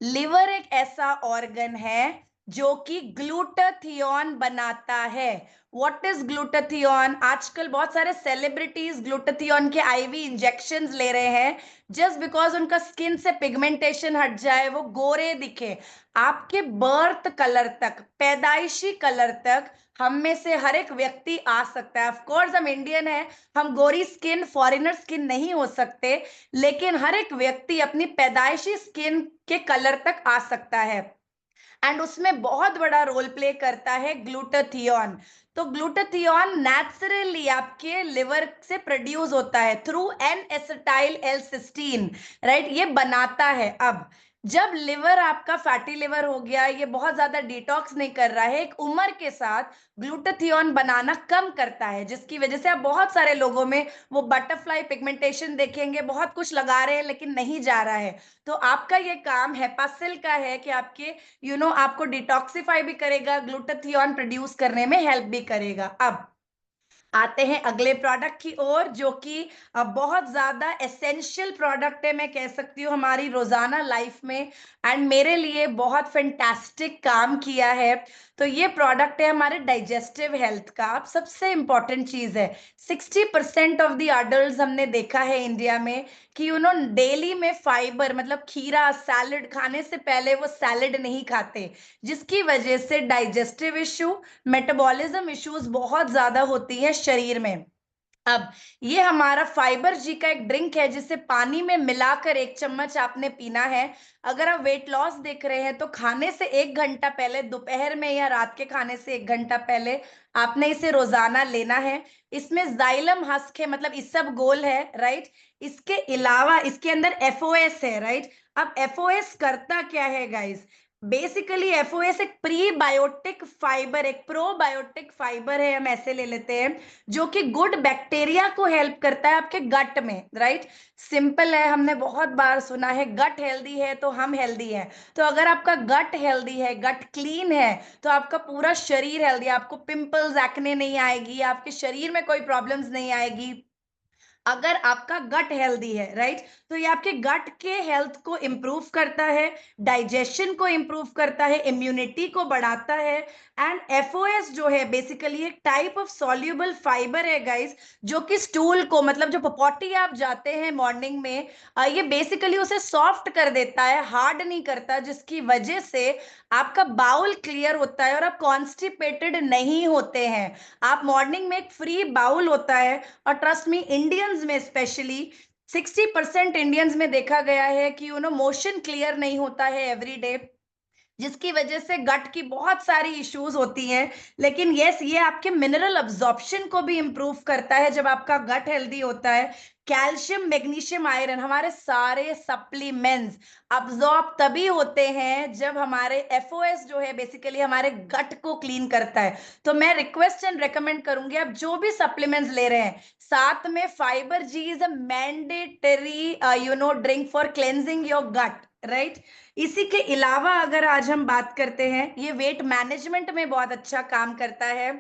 [SPEAKER 2] लिवर एक ऐसा ऑर्गन है जो कि ग्लूटाथियोन बनाता है। What is glutathione? आजकल बहुत सारे सेलिब्रिटीज ग्लूटाथियोन के आईवी इंजेक्शंस ले रहे हैं जस्ट बिकॉज उनका स्किन से पिगमेंटेशन हट जाए, वो गोरे दिखे। आपके बर्थ कलर तक, पैदाइशी कलर तक हम में से हर एक व्यक्ति आ सकता है। ऑफ कोर्स हम इंडियन है, हम गोरी स्किन, फॉरेनर स्किन नहीं हो सकते, लेकिन हर एक व्यक्ति अपनी पैदाइशी स्किन के कलर तक आ सकता है। एंड उसमें बहुत बड़ा रोल प्ले करता है ग्लूटाथियोन। तो ग्लूटाथियोन नेचुरली आपके लिवर से प्रोड्यूस होता है through N acetyl L cysteine, right, ये बनाता है। अब जब लिवर आपका फैटी लिवर हो गया, ये बहुत ज्यादा डिटॉक्स नहीं कर रहा है, एक उम्र के साथ ग्लूटाथियोन बनाना कम करता है, जिसकी वजह से आप बहुत सारे लोगों में वो बटरफ्लाई पिगमेंटेशन देखेंगे, बहुत कुछ लगा रहे हैं लेकिन नहीं जा रहा है। तो आपका ये काम हेपासिल का है कि आपके आपको डिटॉक्सिफाई भी करेगा, ग्लूटाथियोन प्रोड्यूस करने में हेल्प भी करेगा। अब आते हैं अगले प्रोडक्ट की ओर, जो कि बहुत ज्यादा एसेंशियल प्रोडक्ट है, मैं कह सकती हूँ हमारी रोजाना लाइफ में, एंड मेरे लिए बहुत फैंटास्टिक काम किया है। तो ये प्रोडक्ट है हमारे डाइजेस्टिव हेल्थ का। अब सबसे इंपॉर्टेंट चीज है, 60% ऑफ द अडल्ट हमने देखा है इंडिया में कि डेली में फाइबर मतलब खीरा सैलड खाने से पहले वो सैलड नहीं खाते, जिसकी वजह से डाइजेस्टिव इश्यू, मेटाबॉलिज्म इश्यूज बहुत ज्यादा होती है शरीर में। अब ये हमारा फाइबर जी का एक ड्रिंक है, जिसे पानी में मिलाकर 1 चम्मच आपने पीना है। अगर आप वेट लॉस देख रहे हैं तो खाने से 1 घंटा पहले, दोपहर में या रात के खाने से 1 घंटा पहले आपने इसे रोजाना लेना है। इसमें जाइलम हस्क है, मतलब इसबगोल है, राइट। इसके अलावा इसके अंदर एफओएस है, राइट। अब एफओएस करता क्या है गाइस? बेसिकली एफओएस एक प्रीबायोटिक फाइबर, एक प्रोबायोटिक फाइबर है, हम ऐसे ले लेते हैं, जो कि गुड बैक्टीरिया को हेल्प करता है आपके गट में, राइट। सिंपल है, हमने बहुत बार सुना है गट हेल्दी है तो हम हेल्दी हैं। तो अगर आपका गट हेल्दी है, गट क्लीन है, तो आपका पूरा शरीर हेल्दी है, आपको पिंपल्स एक्ने नहीं आएगी, आपके शरीर में कोई प्रॉब्लम्स नहीं आएगी अगर आपका गट हेल्दी है, राइट। तो ये आपके गट के हेल्थ को इंप्रूव करता है, डाइजेशन को इंप्रूव करता है, इम्यूनिटी को बढ़ाता है। एंड एफओएस जो है बेसिकली एक टाइप ऑफ सॉल्युबल फाइबर है गाइस, जो कि स्टूल को, मतलब जो पॉटी आप जाते हैं मॉर्निंग में, ये बेसिकली उसे सॉफ्ट कर देता है, हार्ड नहीं करता, जिसकी वजह से आपका बाउल क्लियर होता है और आप कॉन्स्टिपेटेड नहीं होते हैं। आप मॉर्निंग में एक फ्री बाउल होता है, और ट्रस्ट मी, इंडियंस में स्पेशली 60% इंडियंस में देखा गया है कि मोशन क्लियर नहीं होता है एवरी डे, जिसकी वजह से गट की बहुत सारी इश्यूज होती हैं। लेकिन यस, ये आपके मिनरल अब्जॉर्प्शन को भी इंप्रूव करता है जब आपका गट हेल्दी होता है। कैल्शियम, मैग्नीशियम, आयरन, हमारे सारे सप्लीमेंट्स अब्जॉर्ब तभी होते हैं जब हमारे एफओएस जो है बेसिकली हमारे गट को क्लीन करता है। तो मैं रिक्वेस्ट एंड रेकमेंड करूंगी, आप जो भी सप्लीमेंट्स ले रहे हैं, साथ में Fibergy is a mandatory drink for cleansing your gut, right. इसी के अलावा अगर आज हम बात करते हैं, ये वेट मैनेजमेंट में बहुत अच्छा काम करता है।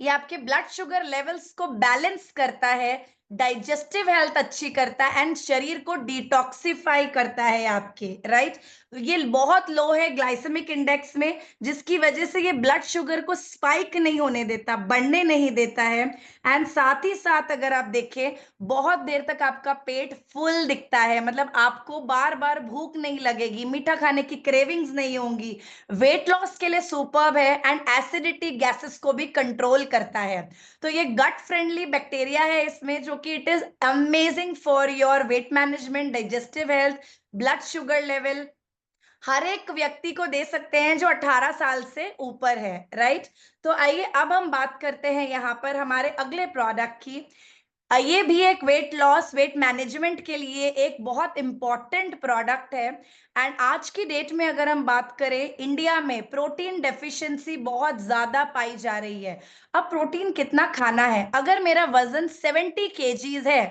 [SPEAKER 2] ये आपके ब्लड शुगर लेवल्स को बैलेंस करता है, डाइजेस्टिव हेल्थ अच्छी करता है, एंड शरीर को डिटॉक्सिफाई करता है आपके, राइट। ये बहुत लो है ग्लाइसेमिक इंडेक्स में, जिसकी वजह से ये ब्लड शुगर को स्पाइक नहीं होने देता, बढ़ने नहीं देता है। एंड साथ ही साथ अगर आप देखें, बहुत देर तक आपका पेट फुल दिखता है, मतलब आपको बार बार भूख नहीं लगेगी, मीठा खाने की क्रेविंग्स नहीं होंगी। वेट लॉस के लिए सुपर्ब है, एंड एसिडिटी गैसेस को भी कंट्रोल करता है। तो ये गट फ्रेंडली बैक्टीरिया है इसमें, जो कि it is amazing for your weight management, digestive health, blood sugar level. हर एक व्यक्ति को दे सकते हैं जो 18 साल से ऊपर है, राइट। तो आइए अब हम बात करते हैं यहाँ पर हमारे अगले प्रोडक्ट की। ये भी एक वेट लॉस, वेट मैनेजमेंट के लिए एक बहुत इंपॉर्टेंट प्रोडक्ट है। एंड आज की डेट में अगर हम बात करें, इंडिया में प्रोटीन डेफिशिएंसी बहुत ज्यादा पाई जा रही है। अब प्रोटीन कितना खाना है? अगर मेरा वजन 70 kgs है,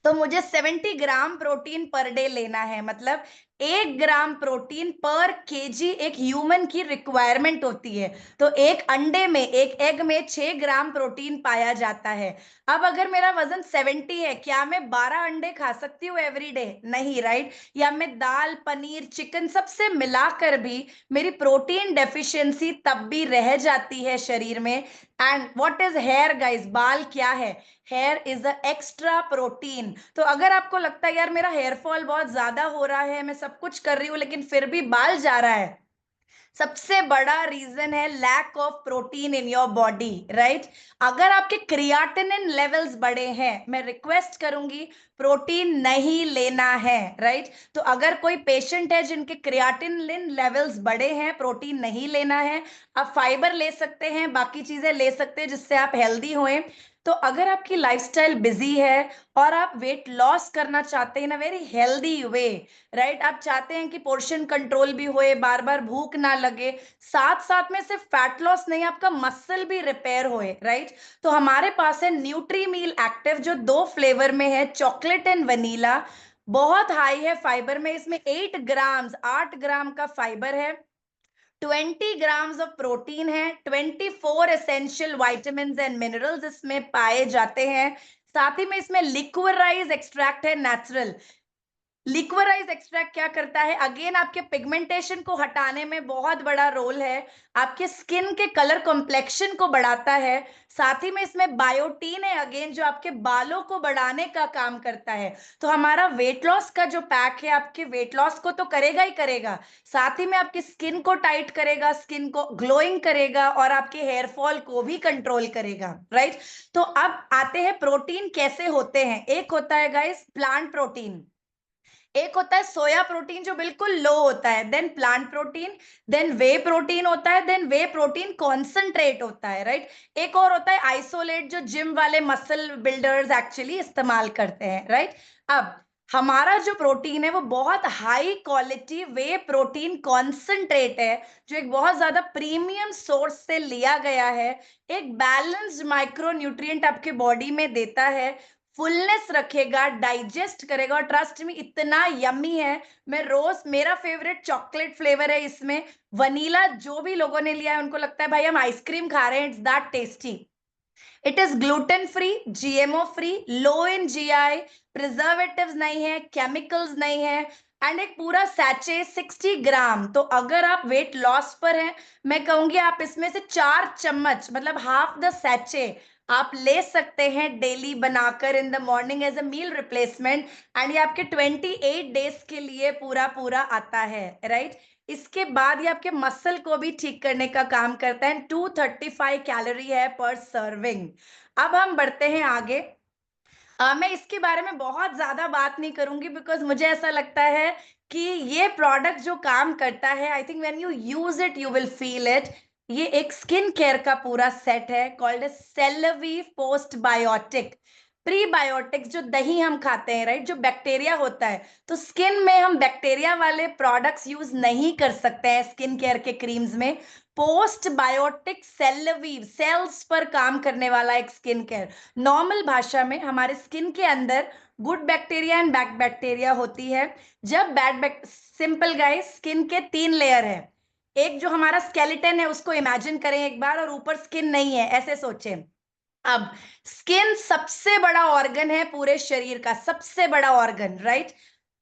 [SPEAKER 2] तो मुझे 70 ग्राम प्रोटीन पर डे लेना है, मतलब 1 ग्राम प्रोटीन पर केजी एक ह्यूमन की रिक्वायरमेंट होती है। तो एक अंडे में, एक एग में 6 ग्राम प्रोटीन पाया जाता है। अब अगर मेरा वजन 70 है, क्या मैं 12 अंडे खा सकती हूँ एवरी डे? नहीं, राइट। या मैं दाल, पनीर, चिकन सबसे मिलाकर भी मेरी प्रोटीन डेफिशिएंसी तब भी रह जाती है शरीर में। And what is here guys? बाल क्या है? Here is a extra protein. तो अगर आपको लगता है यार मेरा हेयर फॉल बहुत ज्यादा हो रहा है, मैं सब कुछ कर रही हूँ लेकिन फिर भी बाल जा रहा है, सबसे बड़ा रीजन है lack of protein in your body, right. अगर आपके क्रियाटिनिन लेवल्स बढ़े हैं, मैं रिक्वेस्ट करूंगी प्रोटीन नहीं लेना है, राइट। तो अगर कोई पेशेंट है जिनके क्रिएटिनिन लेवल्स बड़े हैं, प्रोटीन नहीं लेना है, आप फाइबर ले सकते हैं, बाकी चीजें ले सकते हैं जिससे आप हेल्दी होएं। तो अगर आपकी लाइफस्टाइल बिजी है और आप वेट लॉस करना चाहते हैं in a very healthy way, right, आप चाहते हैं कि पोर्शन कंट्रोल भी होए, बार बार भूख ना लगे, साथ साथ में सिर्फ फैट लॉस नहीं, आपका मसल भी रिपेयर होए, राइट, तो हमारे पास है न्यूट्री मील एक्टिव, जो 2 फ्लेवर में है, चॉकलेट एंड वनीला। बहुत हाई है फाइबर में, इसमें 8 ग्राम का फाइबर है, 20 ग्राम्स ऑफ प्रोटीन है, 24 एसेंशियल विटामिन्स एंड मिनरल्स इसमें पाए जाते हैं। साथ ही में इसमें लिक्वराइज एक्सट्रैक्ट है, नेचुरल। लिक्वराइज एक्सट्रैक्ट क्या करता है, अगेन आपके पिगमेंटेशन को हटाने में बहुत बड़ा रोल है, आपके स्किन के कलर कॉम्प्लेक्शन को बढ़ाता है। साथ ही में इसमें बायोटीन है, अगेन जो आपके बालों को बढ़ाने का काम करता है। तो हमारा वेट लॉस का जो पैक है, आपके वेट लॉस को तो करेगा ही करेगा, साथ ही में आपकी स्किन को टाइट करेगा, स्किन को ग्लोइंग करेगा और आपके हेयर फॉल को भी कंट्रोल करेगा, राइट। तो अब आते हैं प्रोटीन कैसे होते हैं। एक होता है गाइस प्लांट प्रोटीन, एक होता है सोया प्रोटीन जो बिल्कुल लो होता है, देन प्लांट प्रोटीन, देन वे प्रोटीन होता है, देन वे प्रोटीन कॉन्सेंट्रेट होता है, राइट। एक और होता है आइसोलेट, जो जिम वाले मसल बिल्डर्स एक्चुअली इस्तेमाल करते हैं, राइट। अब हमारा जो प्रोटीन है वो बहुत हाई क्वालिटी वे प्रोटीन कॉन्सेंट्रेट है, जो एक बहुत ज्यादा प्रीमियम सोर्स से लिया गया है, एक बैलेंस्ड माइक्रो न्यूट्रिएंट आपके बॉडी में देता है, फुलनेस रखेगा, डाइजेस्ट करेगा, और ट्रस्ट में इतना यम्मी है। मैं रोज, मेरा फेवरेट चॉकलेट फ्लेवर है इसमें, वनीला, जो भी लोगों ने लिया है उनको लगता है भाई हम आइसक्रीम खा रहे हैं, it's that tasty. It is gluten free, GMO free, low in GI, preservatives नहीं है, केमिकल्स नहीं है, एंड एक पूरा सैचे 60 ग्राम। तो अगर आप वेट लॉस पर हैं, मैं कहूंगी आप इसमें से 4 चम्मच, मतलब हाफ द सैचे आप ले सकते हैं डेली बनाकर in the morning as a meal replacement, and ये आपके 28 डेज के लिए पूरा पूरा आता है, राइट। इसके बाद ये आपके मसल को भी ठीक करने का काम करता है, 235 कैलोरी है पर सर्विंग। अब हम बढ़ते हैं आगे। मैं इसके बारे में बहुत ज्यादा बात नहीं करूंगी, बिकॉज मुझे ऐसा लगता है कि ये प्रोडक्ट जो काम करता है, I think when you use it you will feel it. ये एक स्किन केयर का पूरा सेट है, called Selvi postbiotic. Prebiotics, जो दही हम खाते हैं, राइट, जो बैक्टीरिया होता है, तो स्किन में हम बैक्टीरिया वाले प्रोडक्ट्स यूज नहीं कर सकते हैं स्किन केयर के क्रीम्स में। पोस्ट बायोटिक सेल्वीव, सेल्स पर काम करने वाला एक स्किन केयर। नॉर्मल भाषा में हमारे स्किन के अंदर good bacteria and bad bacteria होती है। जब सिंपल गाइस, स्किन के 3 लेयर है। एक जो हमारा स्केलेटन है उसको इमेजिन करें एक बार, और ऊपर स्किन नहीं है, ऐसे सोचें। अब स्किन सबसे बड़ा ऑर्गन है पूरे शरीर का, सबसे बड़ा ऑर्गन, राइट।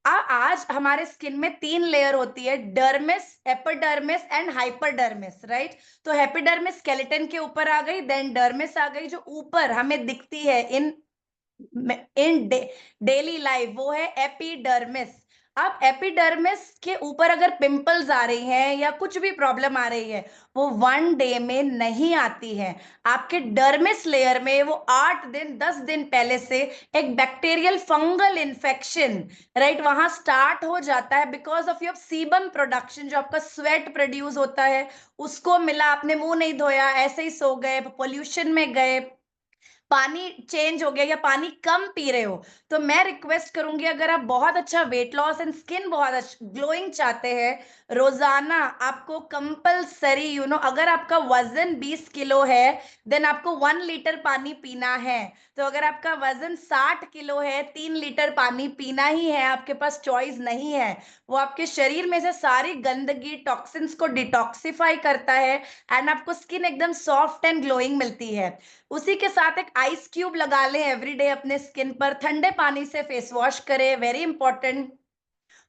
[SPEAKER 2] आज हमारे स्किन में 3 लेयर होती है, डर्मिस, एपिडर्मिस एंड हाइपरडर्मिस, राइट। तो एपिडर्मिस स्केलेटन के ऊपर आ गई, देन डर्मिस आ गई, जो ऊपर हमें दिखती है इन डेली लाइफ, वो है एपिडर्मिस। अब एपिडर्मिस के ऊपर अगर पिंपल्स आ रही हैं या कुछ भी प्रॉब्लम आ रही है, वो 1 डे में नहीं आती है। आपके डर्मिस लेयर में वो 8 दिन 10 दिन पहले से एक बैक्टीरियल फंगल इन्फेक्शन, राइट, वहां स्टार्ट हो जाता है, because of your sebum production, जो आपका स्वेट प्रोड्यूस होता है, उसको मिला, आपने मुंह नहीं धोया, ऐसे ही सो गए, पोल्यूशन में गए, पानी चेंज हो गया या पानी कम पी रहे हो, तो मैं रिक्वेस्ट करूंगी, अगर आप बहुत अच्छा वेट लॉस एंड स्किन बहुत ग्लोइंग चाहते हैं, रोजाना आपको कंपलसरी, अगर आपका वजन 20 किलो है, देन आपको 1 लीटर पानी पीना है। तो अगर आपका वजन 60 किलो है, 3 लीटर पानी पीना ही है, आपके पास चॉइस नहीं है। वो आपके शरीर में से सारी गंदगी, टॉक्सिन्स को डिटॉक्सिफाई करता है, एंड आपको स्किन एकदम सॉफ्ट एंड ग्लोइंग मिलती है। उसी के साथ एक आइस क्यूब लगा लें एवरीडे अपने स्किन पर, ठंडे पानी से फेस वॉश करें, very important.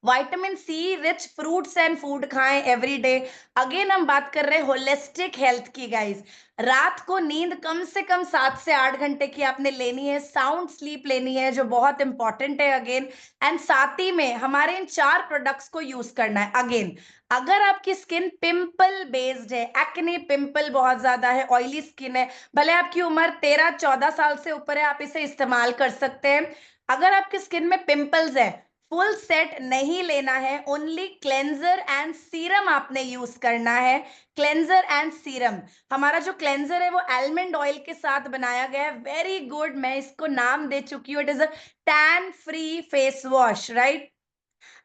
[SPEAKER 2] Vitamin C rich fruits and food खाएं एवरी डे। अगेन हम बात कर रहे हैं होलिस्टिक हेल्थ की गाइस। रात को नींद कम से कम 7 से 8 घंटे की आपने लेनी है, साउंड स्लीप लेनी है, जो बहुत इंपॉर्टेंट है अगेन। एंड साथ ही में हमारे इन 4 प्रोडक्ट्स को यूज करना है। अगेन, अगर आपकी स्किन पिंपल बेस्ड है, एक्ने पिंपल बहुत ज्यादा है, ऑयली स्किन है, भले आपकी उम्र 13-14 साल से ऊपर है, आप इसे इस्तेमाल कर सकते हैं। अगर आपकी स्किन में पिंपल्स है, फुल सेट नहीं लेना है, ओनली क्लेंजर एंड सीरम आपने यूज करना है। क्लेंजर एंड सीरम, हमारा जो क्लेंजर है वो आलमंड ऑयल के साथ बनाया गया है, वेरी गुड, मैं इसको नाम दे चुकी हूँ, it is a tan free face wash, right.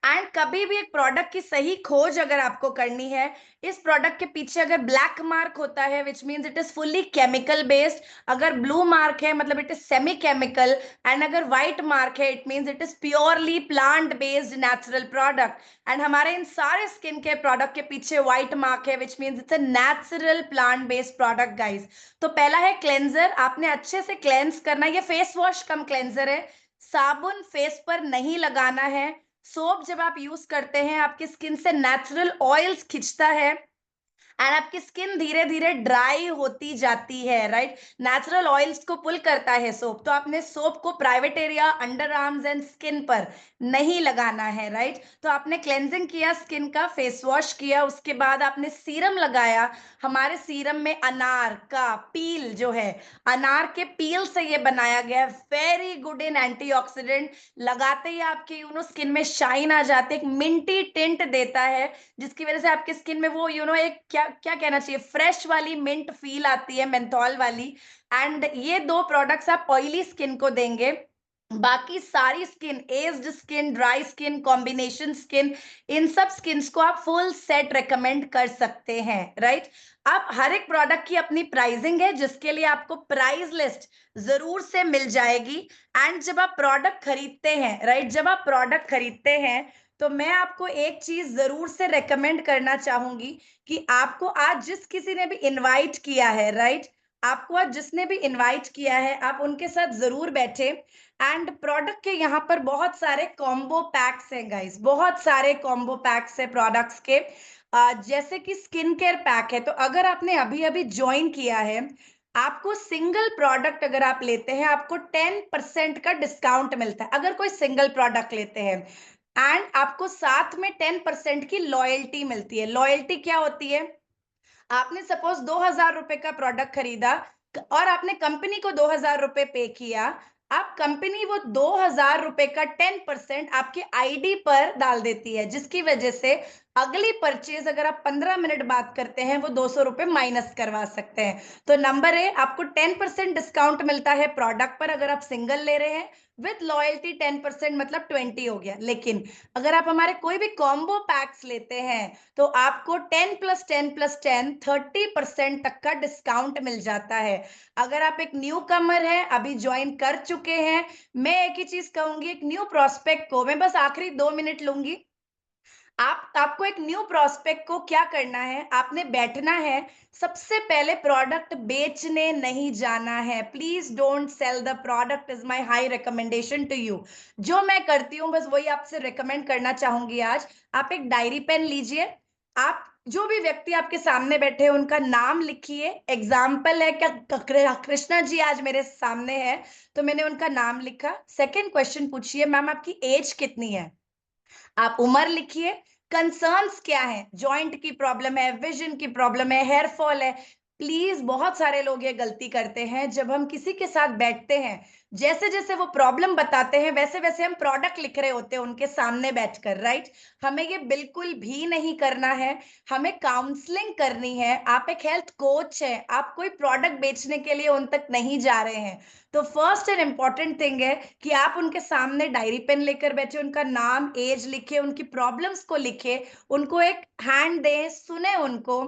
[SPEAKER 2] And कभी भी एक प्रोडक्ट की सही खोज अगर आपको करनी है, इस प्रोडक्ट के पीछे अगर ब्लैक मार्क होता है which means it is fully chemical based, अगर ब्लू मार्क है मतलब it is semi chemical, and अगर व्हाइट मार्क है it means it is purely plant based natural product. And हमारे इन सारे स्किन केयर प्रोडक्ट के पीछे व्हाइट मार्क है which means it's a natural plant based product guys. तो पहला है क्लेंजर, आपने अच्छे से क्लेंस करना है, ये फेस वॉश कम क्लेंजर है। साबुन फेस पर नहीं लगाना है। सोप जब आप यूज करते हैं आपकी स्किन से नेचुरल ऑयल्स खिंचता है एंड आपकी स्किन धीरे धीरे ड्राई होती जाती है, राइट। नेचुरल ऑयल्स को पुल करता है सोप, तो आपने सोप को private area, under arms and skin पर नहीं लगाना है, राइट। तो आपने क्लेंजिंग किया स्किन का, फेस वॉश किया, उसके बाद आपने सीरम लगाया। हमारे सीरम में अनार का पील जो है, अनार के पील से ये बनाया गया है, वेरी गुड इन एंटीऑक्सीडेंट। लगाते ही आपकी स्किन में शाइन आ जाती है, एक मिंटी टिंट देता है, जिसकी वजह से आपकी स्किन में वो एक क्या क्या कहना चाहिए, फ्रेश वाली मिंट फील आती है, मेंथॉल वाली। एंड ये दो प्रोडक्ट्स आप ऑयली स्किन को देंगे। बाकी सारी skin, aged skin, dry skin, combination skin, इन सब स्किन्स को आप फुल सेट रेकमेंड कर सकते हैं, राइट। अब हर एक प्रोडक्ट की अपनी प्राइसिंग है, जिसके लिए आपको प्राइस लिस्ट जरूर से मिल जाएगी। एंड जब आप प्रोडक्ट खरीदते हैं, राइट, जब आप प्रोडक्ट खरीदते हैं तो मैं आपको एक चीज जरूर से रेकमेंड करना चाहूंगी कि आपको आज जिस किसी ने भी इनवाइट किया है, राइट, आपको आज जिसने भी इनवाइट किया है आप उनके साथ जरूर बैठे। एंड प्रोडक्ट के यहाँ पर बहुत सारे कॉम्बो पैक्स हैं गाइस, बहुत सारे कॉम्बो पैक्स है प्रोडक्ट्स के। जैसे कि स्किन केयर पैक है, तो अगर आपने अभी अभी ज्वाइन किया है, आपको सिंगल प्रोडक्ट अगर आप लेते हैं आपको 10% का डिस्काउंट मिलता है अगर कोई सिंगल प्रोडक्ट लेते हैं। एंड आपको साथ में 10% की लॉयल्टी मिलती है। लॉयल्टी क्या होती है, आपने सपोज 2,000 रुपए का प्रोडक्ट खरीदा और आपने कंपनी को 2,000 रुपए पे किया, अब कंपनी वो 2,000 रुपए का 10% आपके आईडी पर डाल देती है, जिसकी वजह से अगली परचेज अगर आप 15 मिनट बात करते हैं वो 200 रुपए माइनस करवा सकते हैं। तो नंबर ए, आपको 10% डिस्काउंट मिलता है प्रोडक्ट पर अगर आप सिंगल ले रहे हैं, विथ लॉयल्टी 10% मतलब 20 हो गया। लेकिन अगर आप हमारे कोई भी कॉम्बो पैक्स लेते हैं तो आपको 10+10+10 30% तक का डिस्काउंट मिल जाता है। अगर आप एक न्यू कमर है, अभी ज्वाइन कर चुके हैं, मैं एक ही चीज कहूंगी, एक न्यू प्रोस्पेक्ट को, मैं बस आखिरी 2 मिनट लूंगी, आपको एक न्यू प्रोस्पेक्ट को क्या करना है, आपने बैठना है, सबसे पहले प्रोडक्ट बेचने नहीं जाना है। Please don't sell the product is my high recommendation to you. जो मैं करती हूँ बस वही आपसे रिकमेंड करना चाहूंगी आज। आप एक डायरी पेन लीजिए, आप जो भी व्यक्ति आपके सामने बैठे हैं उनका नाम लिखिए। एग्जाम्पल है क्या, कृष्णा जी आज मेरे सामने है तो मैंने उनका नाम लिखा। सेकेंड क्वेश्चन पूछिए, मैम आपकी एज कितनी है, आप उम्र लिखिए। कंसर्न्स क्या है, जॉइंट की प्रॉब्लम है, विजन की प्रॉब्लम है, हेयर फॉल है। प्लीज, बहुत सारे लोग ये गलती करते हैं, जब हम किसी के साथ बैठते हैं, जैसे जैसे वो प्रॉब्लम बताते हैं वैसे वैसे हम प्रोडक्ट लिख रहे होते हैं उनके सामने बैठकर, राइट। हमें ये बिल्कुल भी नहीं करना है, हमें काउंसलिंग करनी है। आप एक हेल्थ कोच है, आप कोई प्रोडक्ट बेचने के लिए उन तक नहीं जा रहे हैं। तो फर्स्ट एंड इंपॉर्टेंट थिंग है कि आप उनके सामने डायरी पेन लेकर बैठे, उनका नाम, एज लिखे, उनकी प्रॉब्लम्स को लिखे, उनको एक हैंड दें, सुने उनको।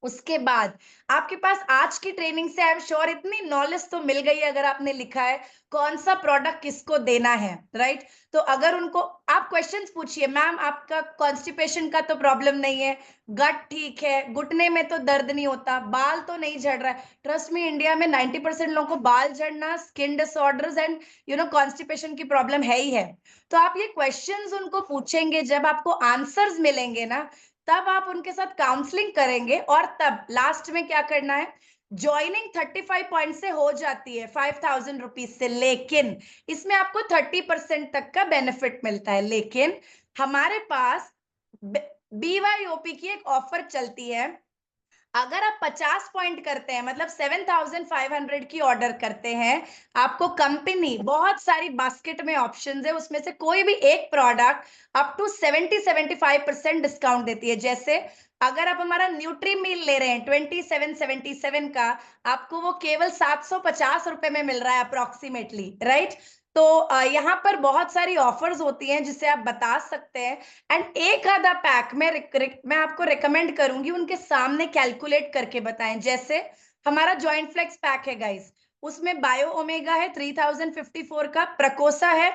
[SPEAKER 2] उसके बाद आपके पास आज की ट्रेनिंग से आई एम श्योर इतनी नॉलेज तो मिल गई है, अगर आपने लिखा है कौन सा प्रोडक्ट किसको देना है, राइट। तो अगर उनको आप क्वेश्चंस पूछिए, मैम आपका कॉन्स्टिपेशन का तो प्रॉब्लम नहीं है, गट ठीक है, घुटने में तो दर्द नहीं होता, बाल तो नहीं झड़ रहा है। ट्रस्ट मी, इंडिया में 90% लोगों को बाल झड़ना, स्किन डिसऑर्डर्स एंड कॉन्स्टिपेशन की प्रॉब्लम है ही है। तो आप ये क्वेश्चंस उनको पूछेंगे, जब आपको आंसर्स मिलेंगे ना, तब आप उनके साथ काउंसलिंग करेंगे। और तब लास्ट में क्या करना है, ज्वाइनिंग 35 पॉइंट से हो जाती है 5,000 रुपीज से, लेकिन इसमें आपको 30% तक का बेनिफिट मिलता है। लेकिन हमारे पास BYOP की एक ऑफर चलती है, अगर आप 50 पॉइंट करते हैं, मतलब 7,500 की ऑर्डर करते हैं, आपको कंपनी बहुत सारी बास्केट में ऑप्शंस है, उसमें से कोई भी एक प्रोडक्ट अप टू 70-75% डिस्काउंट देती है। जैसे अगर आप हमारा न्यूट्री मील ले रहे हैं 2777 का, आपको वो केवल 750 रुपए में मिल रहा है अप्रोक्सीमेटली, राइट? तो यहाँ पर बहुत सारी ऑफर्स होती हैं जिसे आप बता सकते हैं। एंड एक आधा पैक मैं आपको रिकमेंड करूंगी उनके सामने कैलकुलेट करके बताएं। जैसे हमारा जॉइंट फ्लेक्स पैक है गाइस, उसमें बायो ओमेगा है 3054 का, प्रकोसा है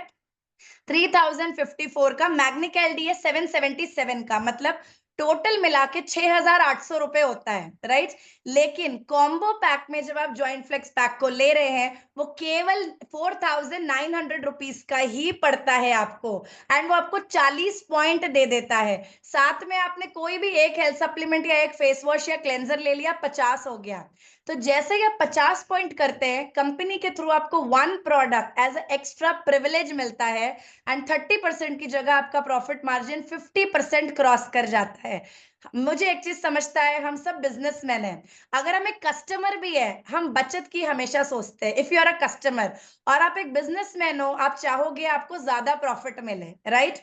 [SPEAKER 2] 3054 का, मैग्निक एलडी है 777 का, मतलब टोटल मिला के 6,800 रुपए होता है, राइट? लेकिन कॉम्बो पैक में जब आप जॉइंट फ्लेक्स पैक को ले रहे हैं, वो केवल 4,900 रुपीज का ही पड़ता है आपको। एंड वो आपको 40 पॉइंट दे देता है। साथ में आपने कोई भी एक हेल्थ सप्लीमेंट या एक फेस वॉश या क्लेंजर ले लिया, 50 हो गया। तो जैसे ही आप 50 पॉइंट करते हैं, कंपनी के थ्रू आपको one product as extra privilege मिलता है। एंड 30% की जगह आपका प्रॉफिट मार्जिन 50% क्रॉस कर जाता है। मुझे एक चीज समझता है, हम सब बिजनेसमैन हैं, अगर हम एक कस्टमर भी है, हम बचत की हमेशा सोचते हैं। If you are a customer और आप एक बिजनेसमैन हो, आप चाहोगे आपको ज्यादा प्रॉफिट मिले, राइट?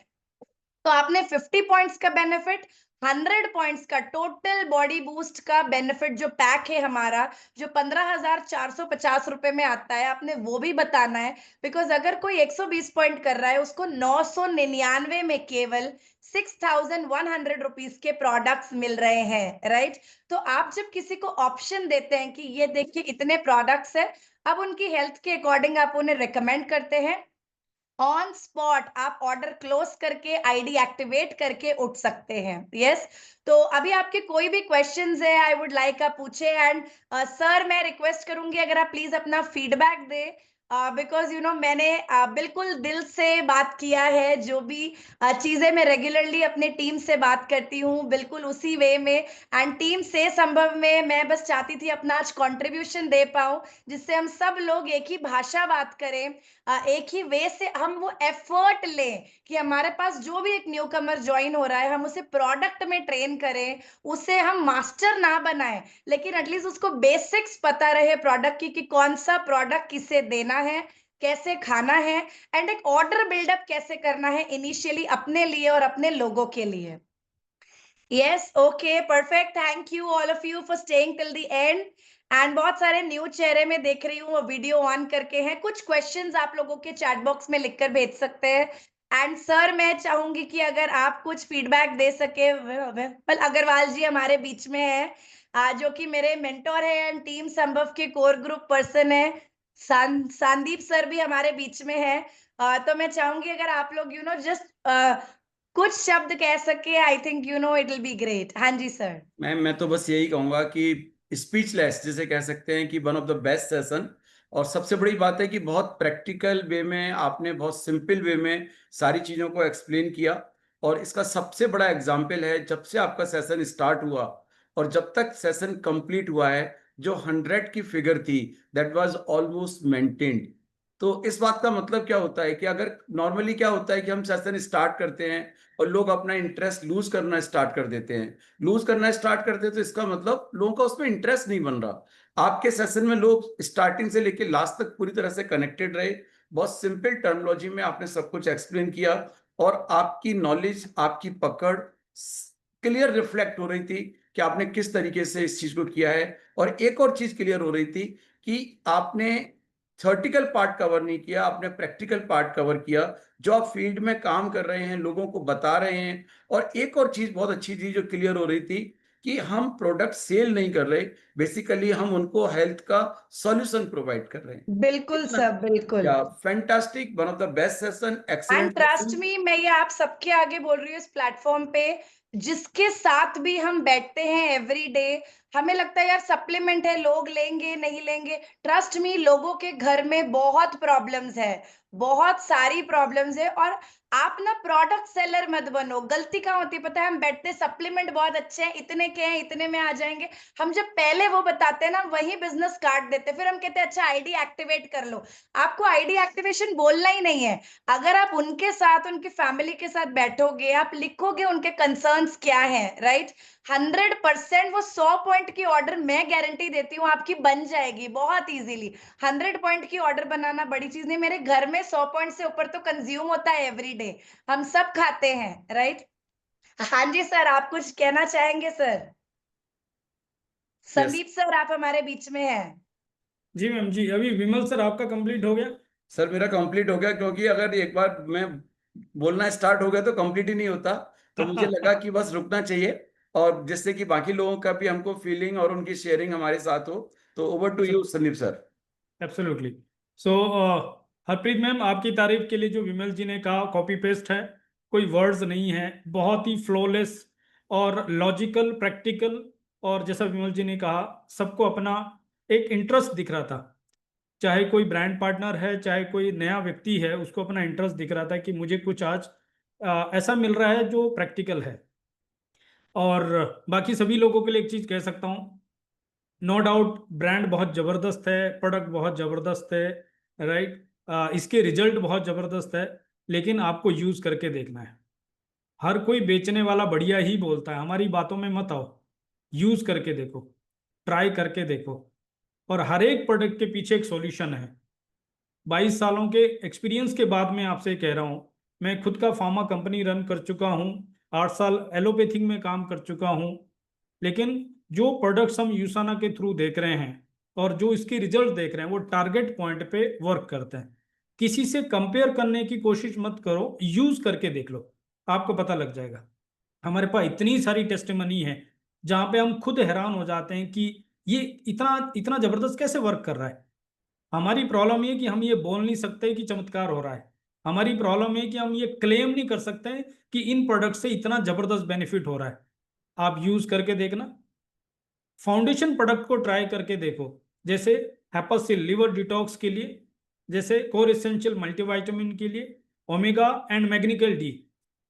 [SPEAKER 2] तो आपने 50 पॉइंट्स का बेनिफिट, 100 पॉइंट्स का टोटल बॉडी बूस्ट का बेनिफिट जो पैक है हमारा, जो 15,450 रुपए में आता है, आपने वो भी बताना है। बिकॉज अगर कोई 120 पॉइंट कर रहा है, उसको 999 में केवल 6,100 रुपीज के प्रोडक्ट्स मिल रहे हैं, राइट? तो आप जब किसी को ऑप्शन देते हैं कि ये देखिए इतने प्रोडक्ट्स है, अब उनकी हेल्थ के अकॉर्डिंग आप उन्हें रिकमेंड करते हैं, ऑन स्पॉट आप ऑर्डर क्लोज करके आईडी एक्टिवेट करके उठ सकते हैं। यस, तो अभी आपके कोई भी क्वेश्चंस है, आई वुड लाइक आप पूछे। एंड सर, मैं रिक्वेस्ट करूंगी अगर आप प्लीज अपना feedback they, because you know मैंने बिल्कुल दिल से बात किया है। जो भी चीजें मैं रेगुलरली अपने टीम से बात करती हूँ, बिल्कुल उसी वे में। एंड टीम से संभव में मैं बस चाहती थी अपना आज कंट्रीब्यूशन दे पाऊं, जिससे हम सब लोग एक ही भाषा बात करें, एक ही वे से हम वो एफर्ट लें कि हमारे पास जो भी एक न्यू कमर ज्वाइन हो रहा है, हम उसे प्रोडक्ट में ट्रेन करें, उसे हम मास्टर ना बनाएं, लेकिन एटलीस्ट उसको बेसिक्स पता रहे प्रोडक्ट की, कि कौन सा प्रोडक्ट किसे देना है, कैसे खाना है, एंड एक ऑर्डर बिल्डअप कैसे करना है इनिशियली अपने लिए और अपने लोगों के लिए। Yes, okay, perfect. Thank you all of you for staying till the end. And बहुत सारे न्यू चेहरे में देख रही हूँ, वो वीडियो ऑन करके हैं। कुछ क्वेश्चंस आप लोगों के चैट बॉक्स में लिखकर भेज सकते हैं। एंड सर, मैं चाहूंगी कि अगर आप कुछ फीडबैक दे सके, विमल अग्रवाल जी हमारे बीच में है, जो कि मेरे मेंटोर है एंड टीम संभव के कोर ग्रुप पर्सन है। संदीप सर भी हमारे बीच में है। तो मैं चाहूंगी अगर आप लोग जस्ट कुछ शब्द कह सके, I think it will be great. हाँ जी सर।
[SPEAKER 3] मैं तो बस यही कहूंगा कि स्पीचलेस जिसे कह सकते हैं कि one of the best session. और सबसे बड़ी बात है कि बहुत प्रैक्टिकल वे में आपने बहुत सिंपल वे में सारी चीज़ों को एक्सप्लेन किया। और इसका सबसे बड़ा एग्जाम्पल है, जब से आपका सेशन स्टार्ट हुआ और जब तक सेशन कंप्लीट हुआ है, जो 100 की फिगर थी दैट वाज ऑलमोस्ट मेंटेन्ड। तो इस बात का मतलब क्या होता है कि अगर नॉर्मली क्या होता है कि हम सेशन स्टार्ट करते हैं और लोग अपना इंटरेस्ट लूज करना स्टार्ट कर देते हैं, लूज करना स्टार्ट करते हैं, तो इसका मतलब लोगों का उसमें इंटरेस्ट नहीं बन रहा। आपके सेशन में लोग स्टार्टिंग से लेकर लास्ट तक पूरी तरह से कनेक्टेड रहे। बहुत सिंपल टर्मिनोलॉजी में आपने सब कुछ एक्सप्लेन किया और आपकी नॉलेज, आपकी पकड़ क्लियर रिफ्लेक्ट हो रही थी कि आपने किस तरीके से इस चीज को किया है। और एक और चीज क्लियर हो रही थी कि आपने थ्योरेटिकल पार्ट कवर नहीं किया, आपने प्रैक्टिकल पार्ट कवर किया, जो आप फील्ड में काम कर रहे हैं, लोगों को बता रहे हैं। और एक और चीज बहुत अच्छी थी जो क्लियर हो रही थी कि हम प्रोडक्ट सेल नहीं कर रहे, बेसिकली हम उनको हेल्थ का सॉल्यूशन प्रोवाइड कर रहे हैं।
[SPEAKER 2] बिल्कुल सर, बिल्कुल।
[SPEAKER 3] या fantastic, one of the best session,
[SPEAKER 2] and
[SPEAKER 3] excellent
[SPEAKER 2] trust
[SPEAKER 3] session.
[SPEAKER 2] Me, मैं ये आप सबके आगे बोल रही हूँ इस प्लेटफॉर्म पे, जिसके साथ भी हम बैठते हैं एवरी डे, हमें लगता है यार सप्लीमेंट है, लोग लेंगे नहीं लेंगे। ट्रस्ट मी, लोगों के घर में बहुत प्रॉब्लम्स है, बहुत सारी प्रॉब्लम्स है। और आप ना प्रोडक्ट सेलर मत बनो। गलती कहाँ होती है पता है? हम बैठते सप्लीमेंट बहुत अच्छे हैं, इतने के हैं, इतने में आ जाएंगे। हम जब पहले वो बताते हैं ना, वही बिजनेस काट देते, फिर हम कहते हैं अच्छा आईडी एक्टिवेट कर लो। आपको आईडी एक्टिवेशन बोलना ही नहीं है। अगर आप उनके साथ, उनकी फैमिली के साथ बैठोगे, आप लिखोगे उनके कंसर्न्स क्या हैं, राइट? 100% वो 100 पॉइंट की ऑर्डर मैं गारंटी देती हूँ आपकी बन जाएगी बहुत इजीली। 100 पॉइंट की ऑर्डर बनाना बड़ी चीज नहीं, मेरे घर में 100 पॉइंट से ऊपर तो कंज्यूम होता है एवरीडे, हम सब खाते हैं, राइट? हाँ जी सर, आप कुछ कहना चाहेंगे सर? संदीप सर, आप हमारे बीच में हैं।
[SPEAKER 4] जी मैम जी, अभी विमल सर आपका कंप्लीट हो गया?
[SPEAKER 3] सर मेरा कंप्लीट हो गया, क्योंकि अगर एक बार मैं बोलना स्टार्ट हो गया तो कंप्लीट ही नहीं होता, तो मुझे लगा कि बस रुकना चाहिए, और जिससे कि बाकी लोगों का भी हमको फीलिंग और उनकी शेयरिंग हमारे साथ हो। तो over to you Sandeep sir.
[SPEAKER 4] Absolutely. So Harpreet ma'am, आपकी तारीफ के लिए जो विमल जी ने कहा कॉपी पेस्ट है, कोई वर्ड्स नहीं है, बहुत ही फ्लॉलेस और लॉजिकल प्रैक्टिकल। और जैसा विमल जी ने कहा, सबको अपना एक इंटरेस्ट दिख रहा था, चाहे कोई ब्रांड पार्टनर है चाहे कोई नया व्यक्ति है, उसको अपना इंटरेस्ट दिख रहा था कि मुझे कुछ आज ऐसा मिल रहा है जो प्रैक्टिकल है। और बाकी सभी लोगों के लिए एक चीज़ कह सकता हूँ, नो डाउट ब्रांड बहुत ज़बरदस्त है, प्रोडक्ट बहुत ज़बरदस्त है, राइट, इसके रिजल्ट बहुत ज़बरदस्त है, लेकिन आपको यूज़ करके देखना है। हर कोई बेचने वाला बढ़िया ही बोलता है, हमारी बातों में मत आओ, यूज़ करके देखो, ट्राई करके देखो। और हर एक प्रोडक्ट के पीछे एक सॉल्यूशन है। 22 सालों के एक्सपीरियंस के बाद मैं आपसे कह रहा हूँ, मैं खुद का फार्मा कंपनी रन कर चुका हूँ, 8 साल एलोपैथिक में काम कर चुका हूँ, लेकिन जो प्रोडक्ट्स हम यूसाना के थ्रू देख रहे हैं और जो इसके रिजल्ट देख रहे हैं वो टारगेट पॉइंट पे वर्क करते हैं। किसी से कंपेयर करने की कोशिश मत करो, यूज करके देख लो, आपको पता लग जाएगा। हमारे पास इतनी सारी टेस्टिमनी है जहाँ पे हम खुद हैरान हो जाते हैं कि ये इतना इतना जबरदस्त कैसे वर्क कर रहा है। हमारी प्रॉब्लम ये कि हम ये बोल नहीं सकते कि चमत्कार हो रहा है। हमारी प्रॉब्लम है कि हम ये क्लेम नहीं कर सकते कि इन प्रोडक्ट से इतना जबरदस्त बेनिफिट हो रहा है। आप यूज करके देखना, फाउंडेशन प्रोडक्ट को ट्राई करके देखो, जैसे हैपासिल लिवर डिटॉक्स के लिए, जैसे कोर एसेंशियल मल्टीविटामिन के लिए, ओमेगा एंड मैग्नीकल डी,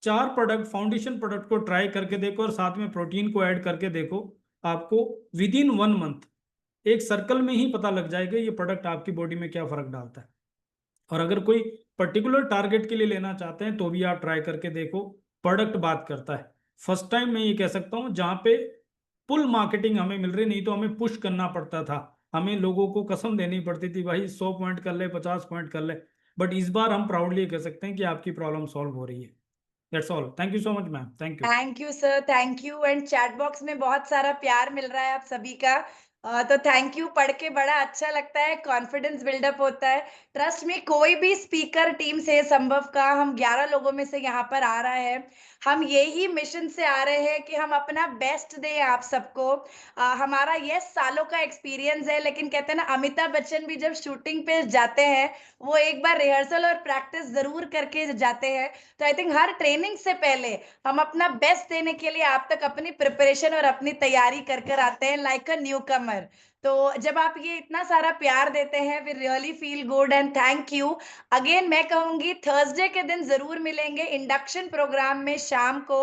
[SPEAKER 4] 4 प्रोडक्ट फाउंडेशन प्रोडक्ट को ट्राई करके देखो और साथ में प्रोटीन को ऐड करके देखो। आपको विद इन 1 मंथ एक सर्कल में ही पता लग जाएगा ये प्रोडक्ट आपकी बॉडी में क्या फर्क डालता है। और अगर कोई पर्टिकुलर टारगेट के लिए लेना चाहते हैं तो भी आप ट्राई करके देखो, प्रोडक्ट बात करता है। फर्स्ट टाइम मैं ये कह सकता हूँ जहाँ पे पुल मार्केटिंग हमें मिल रही, नहीं तो हमें पुश करना पड़ता था, हमें लोगों को कसम देनी पड़ती थी भाई 100 पॉइंट कर ले, 50 पॉइंट कर ले। बट इस बार हम प्राउडली कह सकते हैं कि आपकी प्रॉब्लम सॉल्व हो रही है। That's all. Thank you so much ma'am, thank you.
[SPEAKER 2] Thank you sir, thank you. And chat box में बहुत सारा प्यार मिल रहा है आप सभी का, तो थैंक यू। पढ़ के बड़ा अच्छा लगता है, कॉन्फिडेंस बिल्डअप होता है। ट्रस्ट में कोई भी स्पीकर टीम से संभव का, हम 11 लोगों में से यहाँ पर आ रहा है, हम यही मिशन से आ रहे हैं कि हम अपना बेस्ट दें आप सबको। हमारा ये सालों का एक्सपीरियंस है, लेकिन कहते हैं ना, अमिताभ बच्चन भी जब शूटिंग पे जाते हैं वो एक बार रिहर्सल और प्रैक्टिस जरूर करके जाते हैं। तो आई थिंक हर ट्रेनिंग से पहले हम अपना बेस्ट देने के लिए आप तक अपनी प्रिपरेशन और अपनी तैयारी कर कर आते हैं लाइक अ न्यू कमर। तो जब आप ये इतना सारा प्यार देते हैं, we really feel good and thank you again. मैं कहूंगी थर्सडे के दिन जरूर मिलेंगे इंडक्शन प्रोग्राम में, शाम को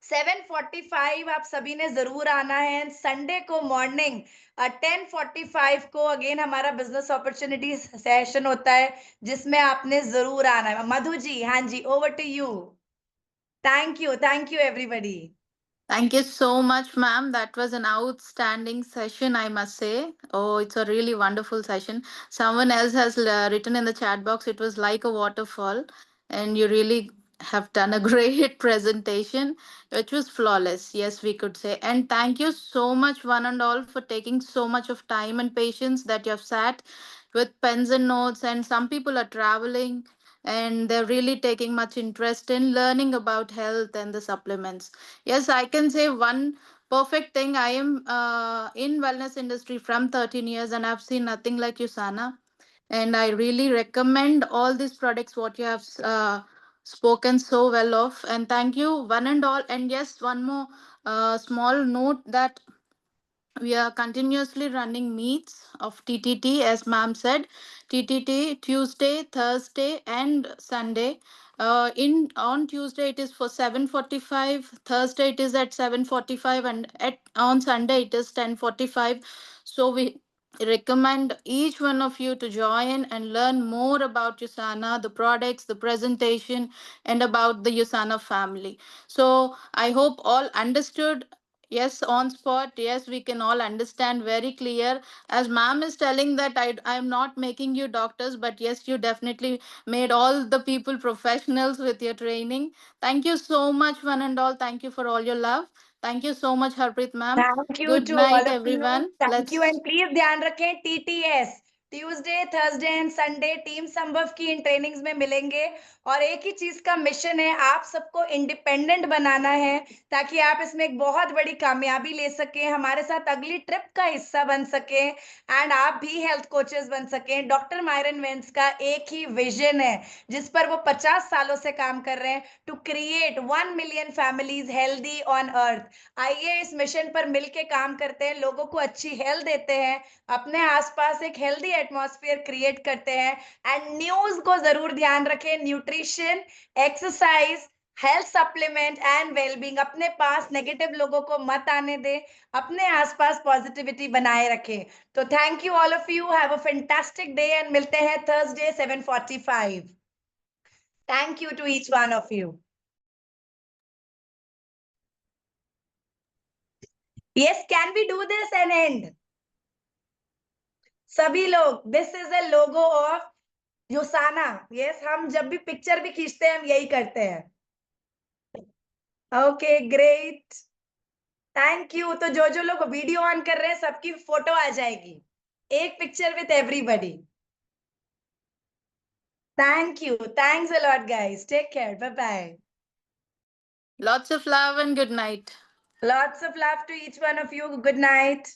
[SPEAKER 2] 7:45 आप सभी ने जरूर आना है। संडे को मॉर्निंग 10:45 को अगेन हमारा बिजनेस अपॉर्चुनिटी सेशन होता है, जिसमें आपने जरूर आना है। मधु जी, हाँ जी, over to you. Thank you everybody.
[SPEAKER 1] Thank you so much, ma'am. That was an outstanding session, I must say. Oh, it's a really wonderful session. Someone else has written in the chat box, it was like a waterfall. And you really have done a great presentation, which was flawless. Yes, we could say. And thank you so much, one and all, for taking so much of time and patience that you have sat with pens and notes. And some people are traveling and they're really taking much interest in learning about health and the supplements. Yes, I can say one perfect thing. I am in wellness industry from 13 years and I've seen nothing like Usana. And I really recommend all these products what you have spoken so well of. And thank you one and all. And yes, one more small note that we are continuously running meets of TTT, as ma'am said. TTT Tuesday, Thursday, and Sunday. In on Tuesday it is for 7:45. Thursday it is at 7:45, and at on Sunday it is 10:45. So we recommend each one of you to join and learn more about Usana, the products, the presentation, and about the Usana family. So I hope all understood Yes, on spot. Yes, we can all understand very clear. As ma'am is telling that I am not making you doctors, but yes, you definitely made all the people professionals with your training. Thank you so much, one and all. Thank you for all your love. Thank you so much, Harpreet ma'am.
[SPEAKER 2] Thank you
[SPEAKER 1] Good
[SPEAKER 2] to all
[SPEAKER 1] night,
[SPEAKER 2] of you.
[SPEAKER 1] everyone.
[SPEAKER 2] Thank you
[SPEAKER 1] Let's.
[SPEAKER 2] and please ध्यान रखें TTS Tuesday Thursday and Sunday team संभव की इन ट्रेनिंग्स में मिलेंगे और एक ही चीज का मिशन है, आप सबको इंडिपेंडेंट बनाना है ताकि आप इसमें एक बहुत बड़ी कामयाबी ले सकें, हमारे साथ अगली ट्रिप का हिस्सा बन सकें एंड आप भी हेल्थ कोचेस बन सकें। डॉक्टर मायरन वेंस का एक ही विजन है जिस पर वो 50 सालों से काम कर रहे हैं, to create 1 million families healthy on earth. आइए इस मिशन पर मिलके काम करते हैं, लोगों को अच्छी हेल्थ देते हैं, अपने आसपास एक हेल्दी एटमॉस्फेयर क्रिएट करते हैं एंड न्यूज को जरूर ध्यान रखें, nutrition, exercise, health supplement and wellbeing, अपने पास नेगेटिव लोगों को मत आने दें, अपने आसपास पॉजिटिविटी बनाए रखें। तो thank you all of you, have a fantastic day and मिलते हैं Thursday 7:45। Thank you to each one of you. Yes, can we do this and end? सभी लोग, this is a logo of योसाना। यस, हम जब भी पिक्चर भी खींचते हैं हम यही करते हैं। Okay great, thank you. तो जो जो लोग वीडियो ऑन कर रहे हैं सबकी फोटो आ जाएगी, एक picture with everybody. Thank you, thanks a lot guys, take care, bye bye.
[SPEAKER 1] Lots of love and good night.
[SPEAKER 2] Lots of love to each one of you, good night।